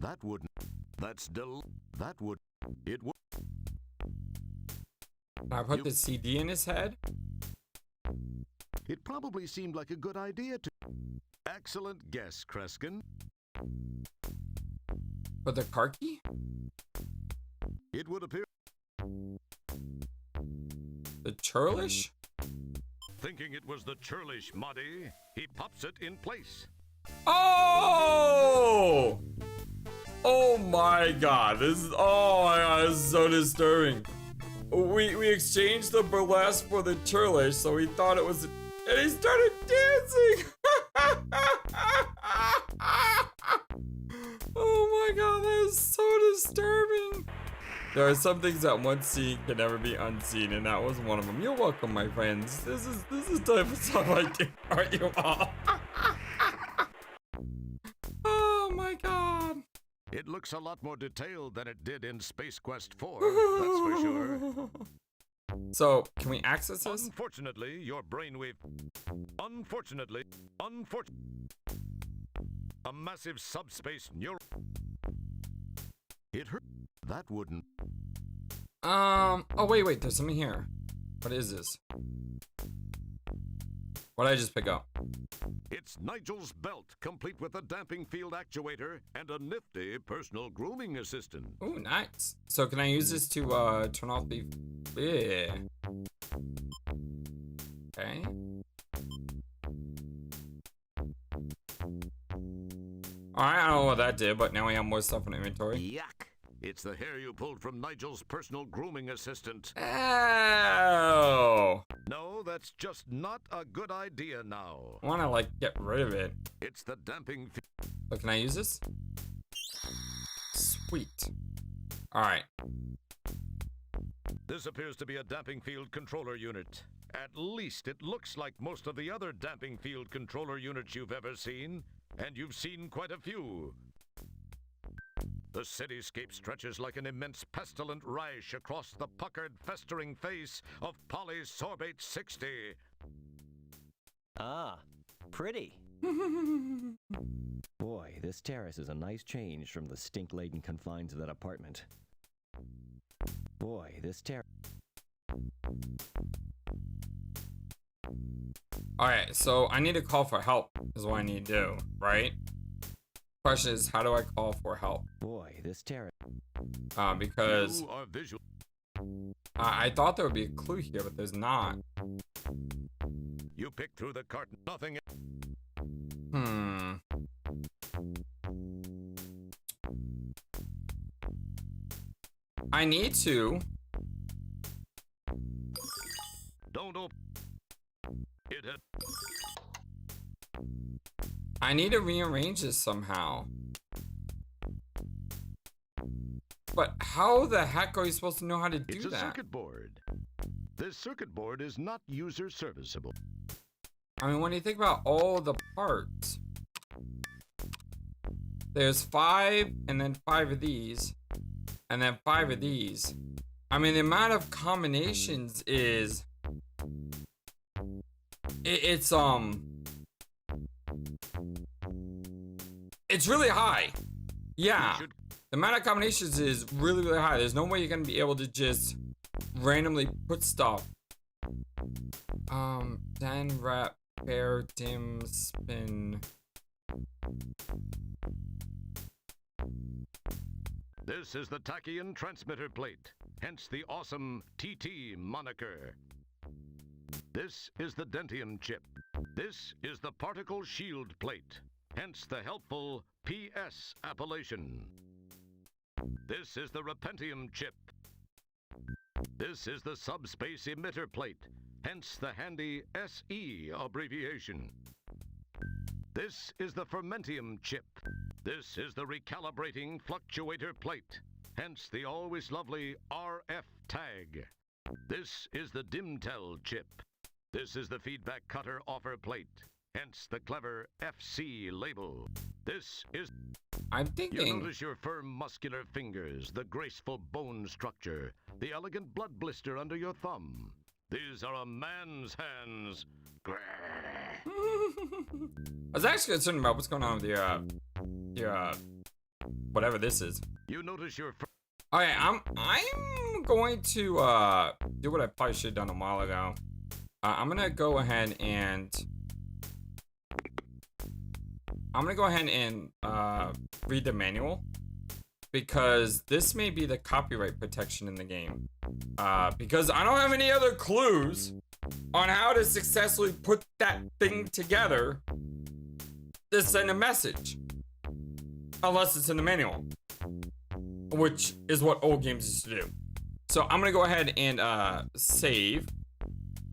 That wouldn't... That's That would... It would... Can I put the CD in his head? It probably seemed like a good idea to... Excellent guess, Kreskin. Put the car key? It would appear... The churlish? Thinking it was the churlish Muddy, he pops it in place. Oh! Oh my god, this is so disturbing. We exchanged the burlesque for the churlish, so we thought it was, and he started dancing. Oh my god, that is so disturbing. There are some things that once seen can never be unseen, and that was one of them. You're welcome, my friends. This is type of stuff I do. Aren't you all? Oh my god. It looks a lot more detailed than it did in Space Quest 4, that's for sure. So, can we access this? Unfortunately, your brainwave... Unfortunately... A massive subspace neural... It hurt... That wouldn't... Oh, wait, there's something here. What is this? What did I just pick up? It's Nigel's belt, complete with a damping field actuator and a nifty personal grooming assistant. Oh, nice. So can I use this to turn off the... Yeah. Okay. Alright, I don't know what that did, but now we have more stuff in inventory. Yuck! It's the hair you pulled from Nigel's personal grooming assistant. Oh! No, that's just not a good idea now. I want to, like, get rid of it. It's the damping field. But can I use this? Sweet. Alright. This appears to be a damping field controller unit. At least it looks like most of the other damping field controller units you've ever seen, and you've seen quite a few. The cityscape stretches like an immense pestilent rash across the puckered, festering face of Polysorbate 60. Ah, pretty. Boy, this terrace is a nice change from the stink-laden confines of that apartment. Boy, this terrace... Alright, so I need to call for help, is what I need to do, right? Question is, how do I call for help? Boy, this terrace... Because... You are visual. I thought there would be a clue here, but there's not. You pick through the cart, nothing. I need to... Don't open it. I need to rearrange this somehow. But how the heck are you supposed to know how to do It's a that? circuit board. This circuit board is not user serviceable. I mean, when you think about all the parts, there's 5 and then 5 of these, and then 5 of these. I mean, the amount of combinations is... It's really high. Yeah. The amount of combinations is really, really high. There's no way you're gonna be able to just randomly put stuff. Then wrap, pair, dim, spin. This is the tachyon transmitter plate, hence the awesome TT moniker. This is the dentium chip. This is the particle shield plate, hence the helpful PS appellation. This is the repentium chip. This is the subspace emitter plate, hence the handy SE abbreviation. This is the fermentium chip. This is the recalibrating fluctuator plate, hence the always lovely RF tag. This is the Dimtel chip. This is the feedback cutter offer plate, hence the clever FC label. This is... I'm You thinking... notice your firm muscular fingers, the graceful bone structure, the elegant blood blister under your thumb. These are a man's hands. I was actually concerned about what's going on with your whatever this is. You notice your... Okay, I'm going to do what I probably should have done a while ago. I'm gonna go ahead and read the manual, because this may be the copyright protection in the game. Because I don't have any other clues on how to successfully put that thing together to send a message, unless it's in the manual, which is what old games used to do. So I'm gonna go ahead and save.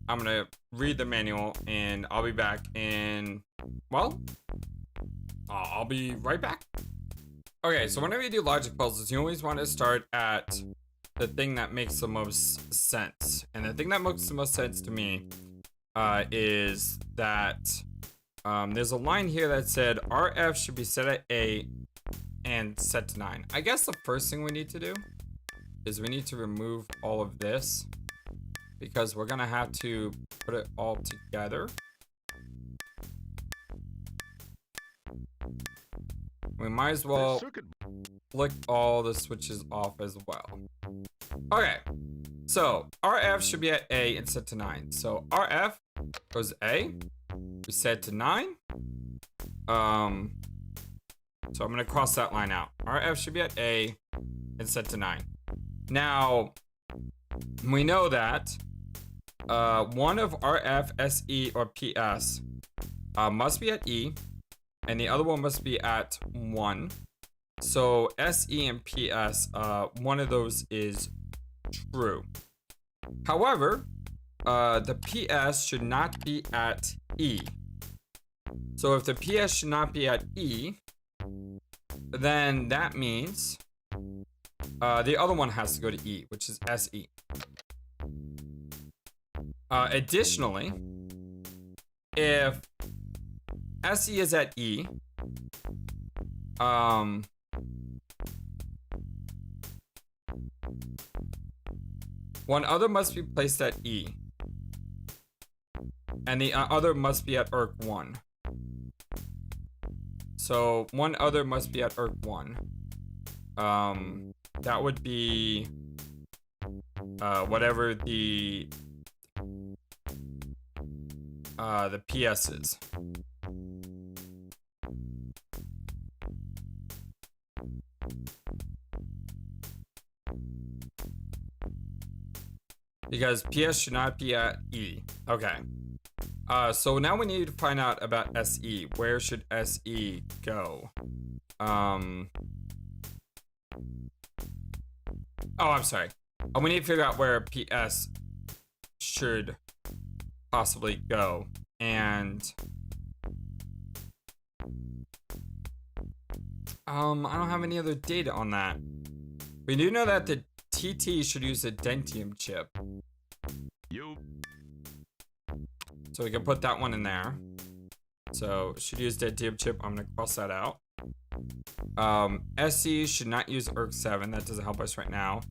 I'm gonna read the manual, and I'll be back in, well, I'll be right back. Okay, so whenever you do logic puzzles, you always want to start at the thing that makes the most sense. And the thing that makes the most sense to me is that there's a line here that said RF should be set at 8 and set to 9. I guess the first thing we need to do is we need to remove all of this, because we're gonna have to put it all together. We might as well flick all the switches off as well. Okay, So RF should be at A and set to 9. So RF goes A. We set to 9. So I'm gonna cross that line out. RF should be at A and set to 9. Now, we know that one of RF, SE, or PS must be at E, and the other one must be at 1. So SE and PS, one of those is true. However, the PS should not be at E. So if the PS should not be at E, then that means the other one has to go to E, which is SE. Additionally, if SE is at E, one other must be placed at E, and the other must be at ERC 1. So one other must be at ERC 1. That would be whatever the PS is. Because PS should not be at E. Okay. So now we need to find out about SE. Where should SE go? Oh, I'm sorry. We need to figure out where PS should possibly go. And I don't have any other data on that. We do know that the TT should use a Dentium chip. So we can put that one in there. So should use Dentium chip. I'm gonna cross that out. SC should not use ERC 7. That doesn't help us right now.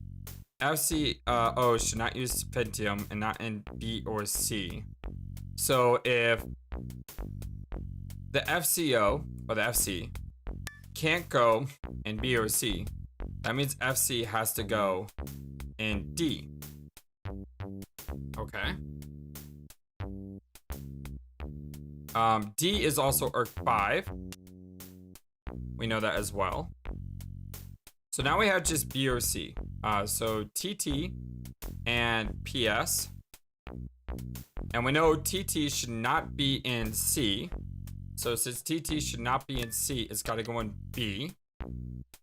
FCO should not use Pentium and not in B or C. So if the FCO or the FC can't go in B or C, that means FC has to go in D. Okay. D is also ERC 5. We know that as well. So now we have just B or C. So TT and PS. And we know TT should not be in C. So since TT should not be in C, it's got to go in B.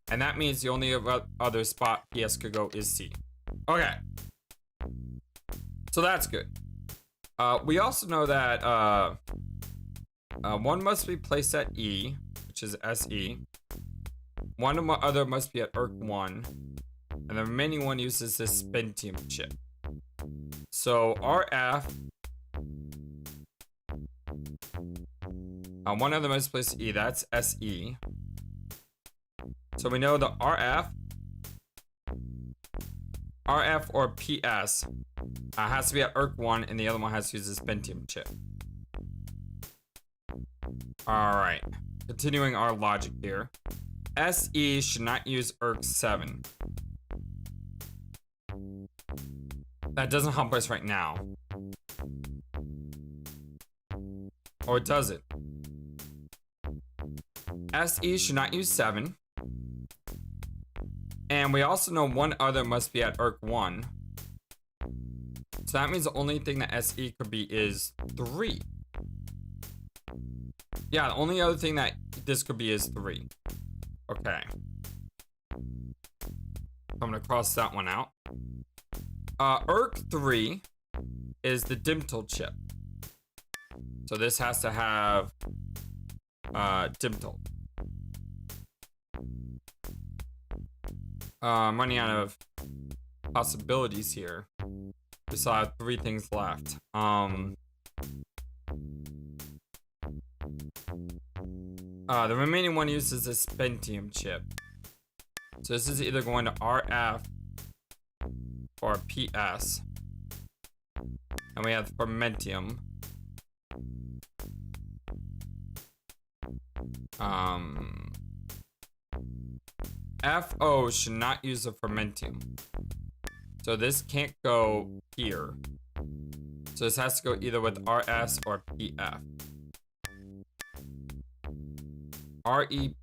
And that means the only other spot PS could go is C. Okay. So that's good. We also know that one must be placed at E, which is SE. One other must be at ERC 1. And the remaining one uses this Pentium chip. So RF. One other must be placed at E, that's SE. So we know the RF or PS has to be at ERC 1, and the other one has to use this Pentium chip. Alright, continuing our logic here. SE should not use ERC 7. That doesn't help us right now. Or does it? SE should not use 7. And we also know one other must be at ERC 1. So that means the only thing that SE could be is 3. Yeah, the only other thing that this could be is 3. Okay. I'm gonna cross that one out. ERC 3 is the Dimtal chip. So this has to have Dimtal. I'm running out of possibilities here. We still have 3 things left. The remaining one uses this Pentium chip. So this is either going to RF or PS. And we have Fermentium. FO should not use a Fermentium. So this can't go here. So this has to go either with RS or PF. REP.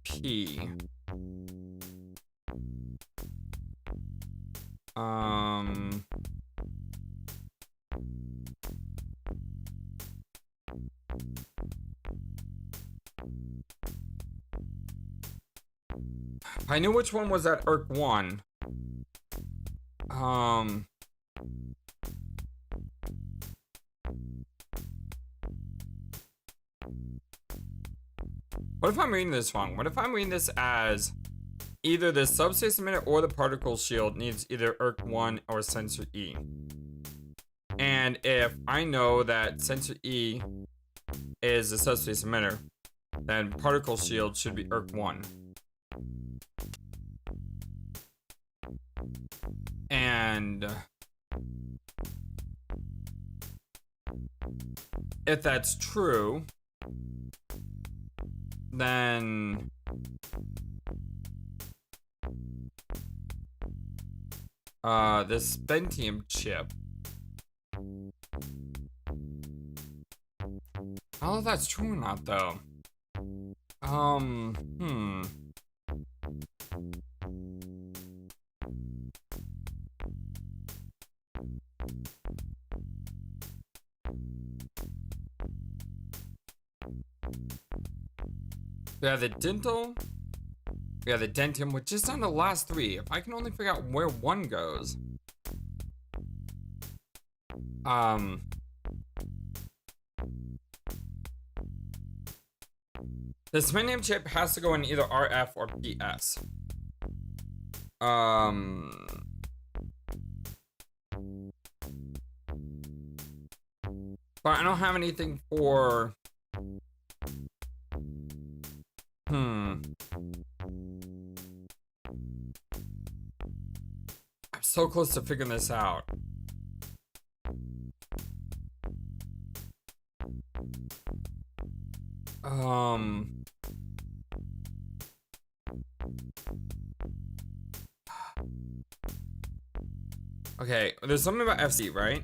I knew which one was at ERC 1. What if I'm reading this wrong? What if I'm reading this as either the subspace emitter or the particle shield needs either ERC 1 or sensor E? And if I know that sensor E is the subspace emitter, then particle shield should be ERC 1. And if that's true, then this Pentium chip, I don't know if that's true or not though. We have the dental. We have the dentum, which is on the last three. If I can only figure out where one goes. The Spinal chip has to go in either RF or PS. But I don't have anything for... I'm so close to figuring this out. Okay, there's something about FC, right?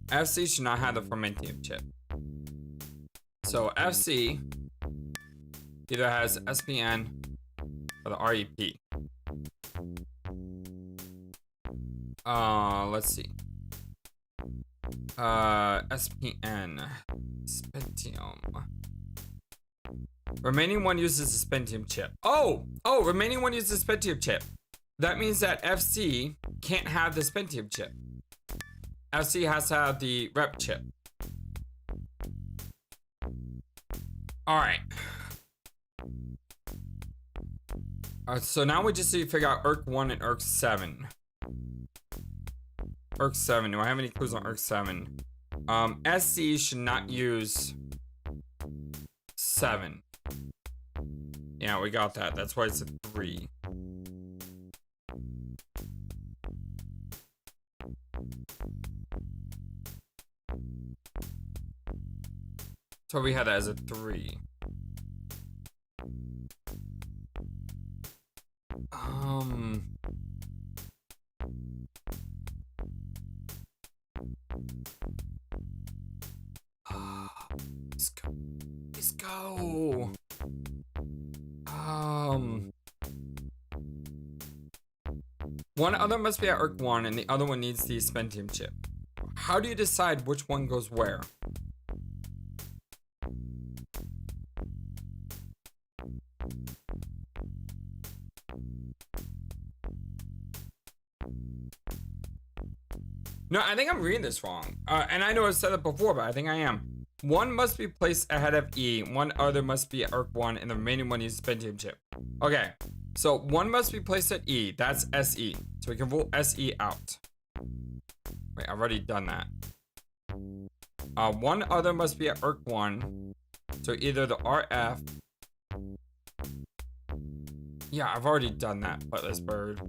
FC should not have the fermentium chip. So FC either has SPN or the REP. Let's see. SPN. Spentium. Remaining one uses the Spentium chip. Oh, remaining one uses the Spentium chip. That means that FC can't have the Spentium chip. FC has to have the rep chip. Alright. So now we just need to figure out ERC 1 and ERC 7. ERC 7. Do I have any clues on ERC 7? SC should not use 7. Yeah, we got that. That's why it's a 3. So we had that as a 3. Let's go. One other must be at ERC 1 and the other one needs the Spentium chip. How do you decide which one goes where? No, I think I'm reading this wrong. And I know I said it before, but I think I am. One must be placed ahead of E, one other must be at ERC 1, and the remaining one uses Spentium chip. Okay, so one must be placed at E, that's SE. So we can rule SE out. Wait, I've already done that. One other must be at ERC 1, so either the RF. Yeah, I've already done that, FlightlessBird.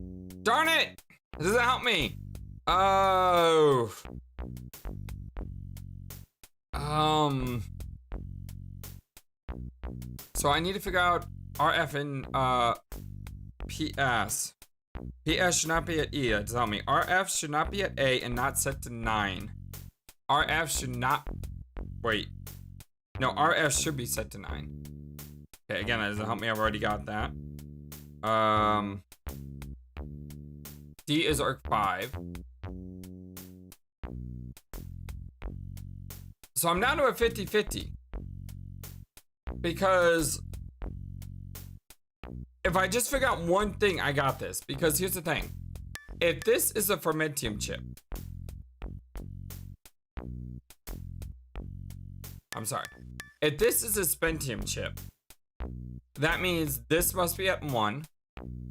Darn it! It doesn't help me! Oh. So I need to figure out RF and PS. PS should not be at E. That tell me. RF should not be at A and not set to 9. RF should not... Wait. No, RF should be set to 9. Okay, again, that doesn't help me. I've already got that. D is arc 5. So I'm down to a 50-50. Because if I just figure out one thing, I got this. Because here's the thing. If this is a fermentium chip. I'm sorry. If this is a spentium chip, that means this must be at 1.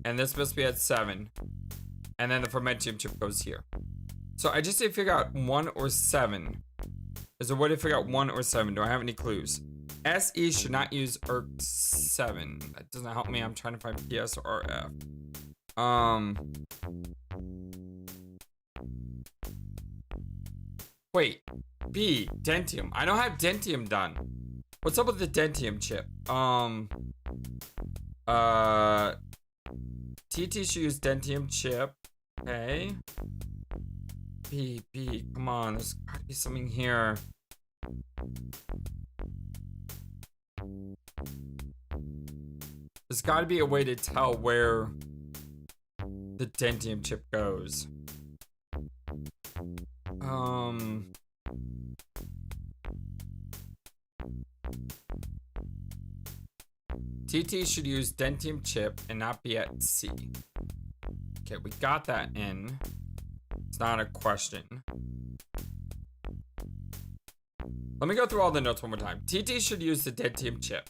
And this must be at 7. And then the fermentium chip goes here. So I just need to figure out 1 or 7. Is there a way to figure out 1 or 7? Do I have any clues? SE should not use ERC7. That doesn't help me. I'm trying to find PS or RF. Wait. B. Dentium. I don't have Dentium done. What's up with the Dentium chip? TT should use Dentium chip. Okay. B. Come on. There's gotta be something here. There's gotta be a way to tell where the Dentium chip goes. TT should use Dentium chip and not be at C. Okay, we got that in. It's not a question. Let me go through all the notes one more time. TT should use the Dentium chip.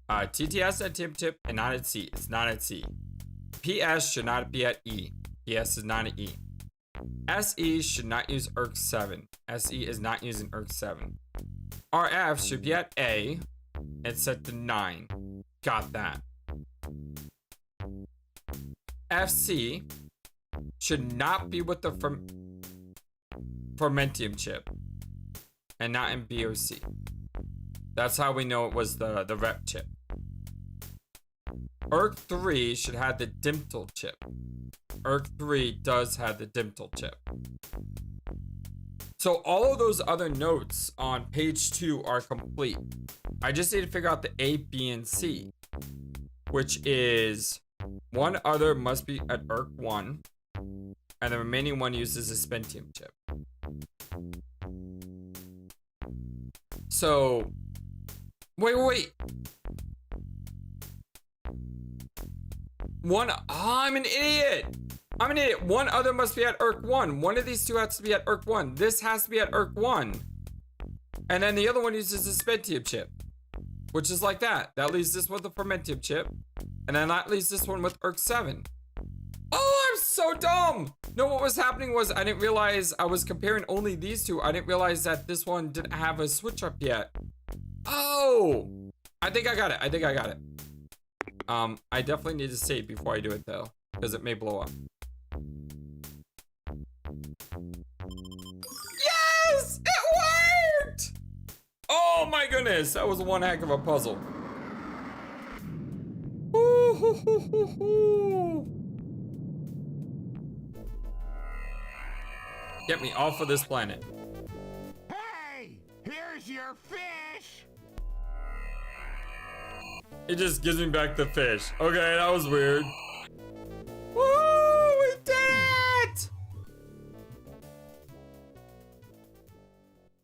TT has Dentium chip and not at C. It's not at C. PS should not be at E. PS is not at E. SE should not use ERC7. SE is not using ERC7. RF should be at A. It's set to 9. Got that. FC should not be with the fermentium chip and not in BOC. That's how we know it was the rep chip. ERC3 should have the Dimtal chip. ERC3 does have the Dimtal chip. So all of those other notes on page 2 are complete. I just need to figure out the A, B, and C, which is one other must be at ERC1, and the remaining one uses a Spentium chip. So, wait. I'm an idiot. One other must be at ERC1. One of these two has to be at ERC1. This has to be at ERC1. And then the other one uses a Spentium chip, which is like that. That leaves this with the fermentium chip. And then that leaves this one with ERC7. Oh, I'm so dumb. No, what was happening was I didn't realize I was comparing only these two. I didn't realize that this one didn't have a switch up yet. Oh, I think I got it. I definitely need to save before I do it though, because it may blow up. Yes, it worked. Oh my goodness, that was one heck of a puzzle. Get me off of this planet. Hey, here's your fish. It just gives me back the fish. Okay, that was weird. Woo, we did it!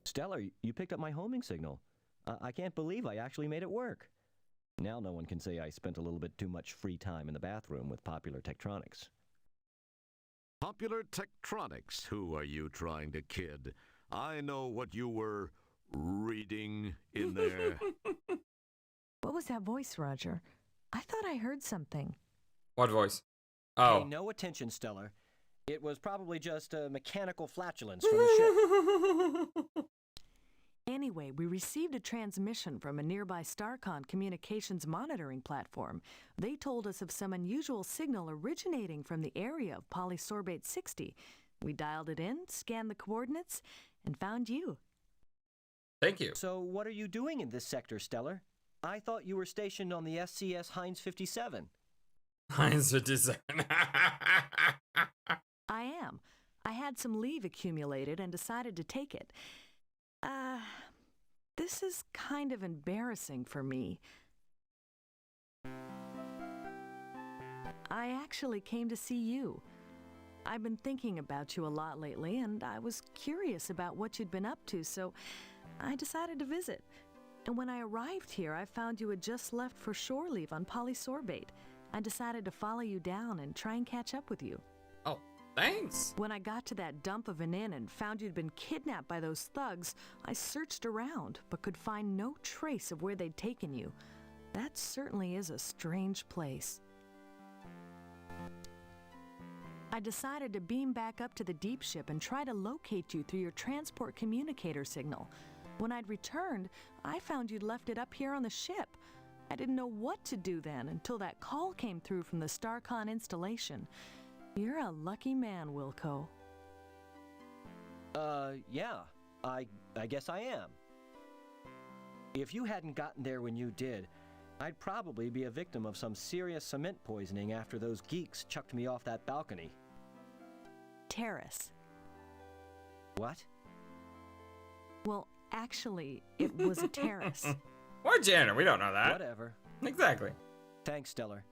Stellar, you picked up my homing signal. I can't believe I actually made it work. Now no one can say I spent a little bit too much free time in the bathroom with Popular Tektronix. Popular Tektronix, who are you trying to kid? I know what you were reading in there. What was that voice, Roger? I thought I heard something. What voice? Oh. Pay no attention, Stellar. It was probably just a mechanical flatulence from the ship. Anyway, we received a transmission from a nearby StarCon communications monitoring platform. They told us of some unusual signal originating from the area of polysorbate 60. We dialed it in, scanned the coordinates, and found you. Thank you. So what are you doing in this sector, Stellar? I thought you were stationed on the SCS Heinz 57. Heinz design. I am. I had some leave accumulated and decided to take it. This is kind of embarrassing for me. I actually came to see you. I've been thinking about you a lot lately, and I was curious about what you'd been up to, so I decided to visit. And when I arrived here, I found you had just left for shore leave on polysorbate. I decided to follow you down and try and catch up with you. Oh, thanks. When I got to that dump of an inn and found you'd been kidnapped by those thugs, I searched around, but could find no trace of where they'd taken you. That certainly is a strange place. I decided to beam back up to the deep ship and try to locate you through your transport communicator signal. When I'd returned, I found you'd left it up here on the ship. I didn't know what to do then until that call came through from the StarCon installation. You're a lucky man, Wilco. Yeah. I guess I am. If you hadn't gotten there when you did, I'd probably be a victim of some serious cement poisoning after those geeks chucked me off that balcony. Terrace. What? Well, actually, it was a terrace. Or janitor, we don't know that. Whatever. Exactly. Thanks, Stellar.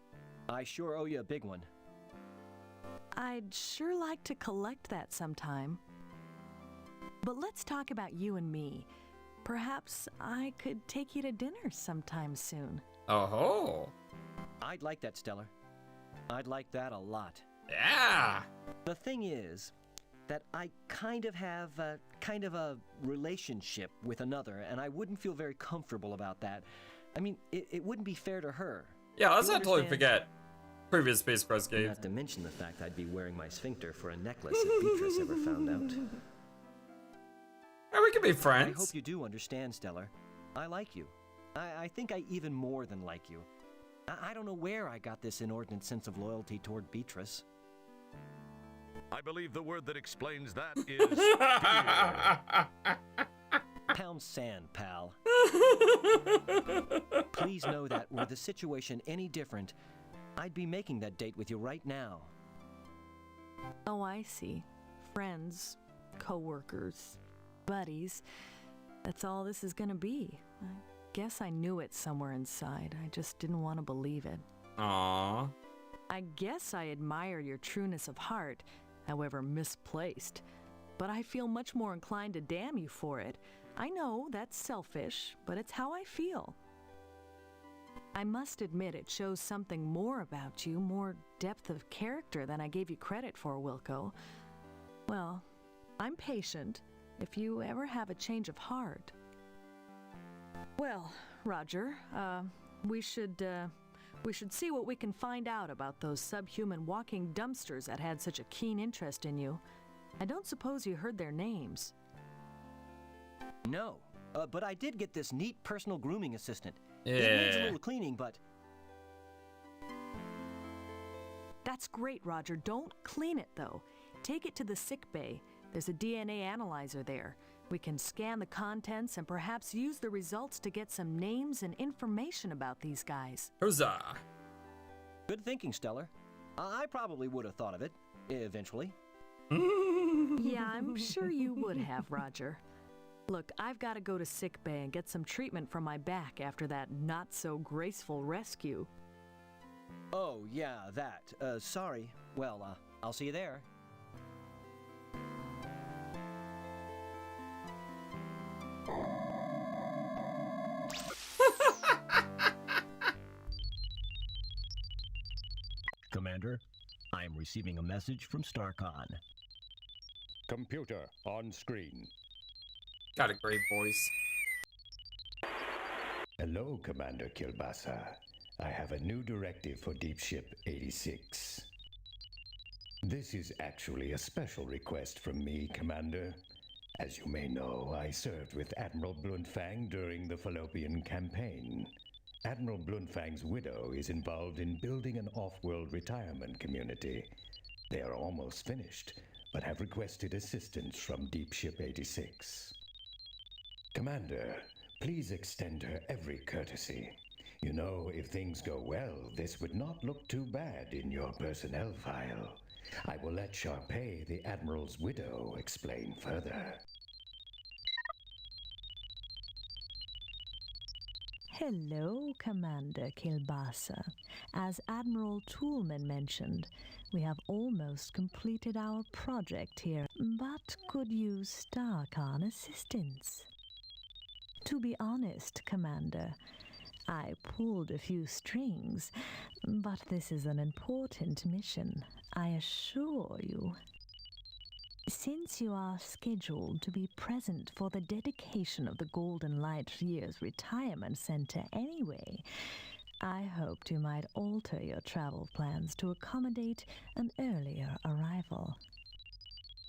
I sure owe you a big one. I'd sure like to collect that sometime. But let's talk about you and me. Perhaps I could take you to dinner sometime soon. Oh-ho. I'd like that, Stellar. I'd like that a lot. Yeah. The thing is that I kind of have a relationship with another, and I wouldn't feel very comfortable about that. I mean, it wouldn't be fair to her. Yeah, let's You not totally understand? forget previous Space Quest games. Not to mention the fact I'd be wearing my sphincter for a necklace if Beatrice ever found out. Yeah, we can be I friends. hope you do understand, Stellar. I like you. I think I even more than like you. I don't know where I got this inordinate sense of loyalty toward Beatrice. I believe the word that explains that is fear. Pound sand, pal. Please know that were the situation any different, I'd be making that date with you right now. Oh, I see. Friends, co-workers, buddies. That's all this is gonna be. I guess I knew it somewhere inside. I just didn't want to believe it. Aww. I guess I admire your trueness of heart, however misplaced. But I feel much more inclined to damn you for it. I know that's selfish, but it's how I feel. I must admit it shows something more about you, more depth of character than I gave you credit for, Wilco. Well, I'm patient if you ever have a change of heart. Well, Roger, we should see what we can find out about those subhuman walking dumpsters that had such a keen interest in you. I don't suppose you heard their names. No, but I did get this neat personal grooming assistant. Yeah. It needs a little cleaning, but... That's great, Roger. Don't clean it, though. Take it to the sick bay. There's a DNA analyzer there. We can scan the contents and perhaps use the results to get some names and information about these guys. Huzzah. Good thinking, Stellar. I probably would have thought of it, eventually. Yeah, I'm sure you would have, Roger. Look, I've got to go to sick bay and get some treatment for my back after that not-so-graceful rescue. Oh, yeah, that. Sorry. Well, I'll see you there. Commander, I am receiving a message from StarCon. Computer on screen. Got a great voice. Hello, Commander Kilbasa. I have a new directive for Deep Ship 86. This is actually a special request from me, Commander. As you may know, I served with Admiral Bluntfang during the Fallopian campaign. Admiral Bluntfang's widow is involved in building an off-world retirement community. They are almost finished, but have requested assistance from Deep Ship 86. Commander, please extend her every courtesy. You know, if things go well, this would not look too bad in your personnel file. I will let Sharpay, the Admiral's widow, explain further. Hello, Commander Kilbasa. As Admiral Toolman mentioned, we have almost completed our project here, but could use Starcon assistance. To be honest, Commander, I pulled a few strings, but this is an important mission, I assure you. Since you are scheduled to be present for the dedication of the Golden Light Year's Retirement Center anyway, I hoped you might alter your travel plans to accommodate an earlier arrival.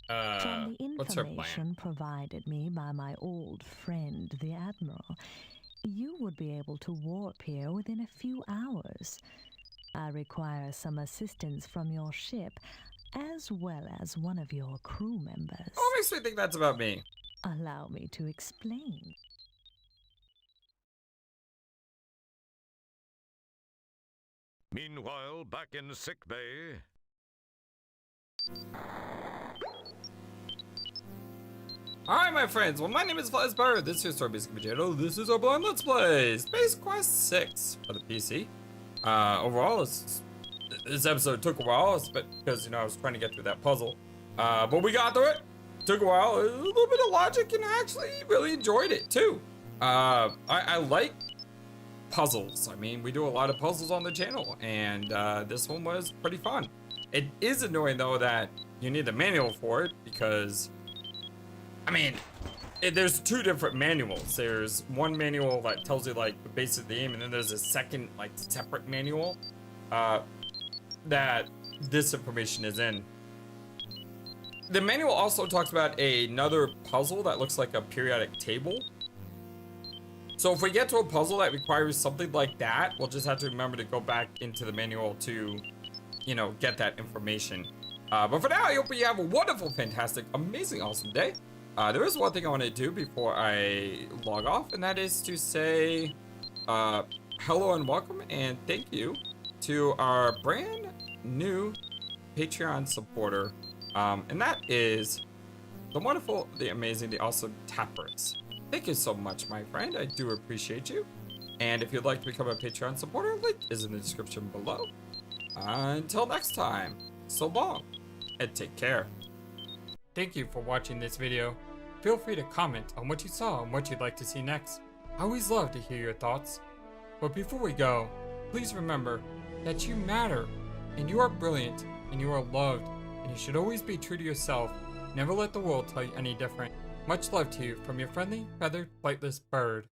From the what's her plan? information provided me by my old friend, the Admiral, you would be able to warp here within a few hours. I require some assistance from your ship, as well as one of your crew members. What makes me think that's about me? Allow me to explain. Meanwhile, back in sickbay. Alright, my friends, well, my name is FlightlessBird. This is your Story Basically channel. This is our blind Let's Play Space Quest 6 for the PC. Overall, this episode took a while, because, you know, I was trying to get through that puzzle. But we got through it. Took a while, a little bit of logic, and I actually really enjoyed it, too. I like puzzles. I mean, we do a lot of puzzles on the channel, and this one was pretty fun. It is annoying, though, that you need a manual for it, because, I mean, there's two different manuals. There's one manual that tells you, like, the base of the game, and then there's a second, like, separate manual that this information is in. The manual also talks about another puzzle that looks like a periodic table. So if we get to a puzzle that requires something like that, we'll just have to remember to go back into the manual to, you know, get that information. But for now, I hope you have a wonderful, fantastic, amazing, awesome day. There is one thing I want to do before I log off, and that is to say hello and welcome and thank you to our brand new Patreon supporter, and that is the wonderful, the amazing, the awesome Tappers. Thank you so much, my friend. I do appreciate you. And if you'd like to become a Patreon supporter, link is in the description below. Until next time, so long, and take care. Thank you for watching this video. Feel free to comment on what you saw and what you'd like to see next. I always love to hear your thoughts. But before we go, please remember that you matter, and you are brilliant, and you are loved, and you should always be true to yourself. Never let the world tell you any different. Much love to you from your friendly, feathered, flightless bird.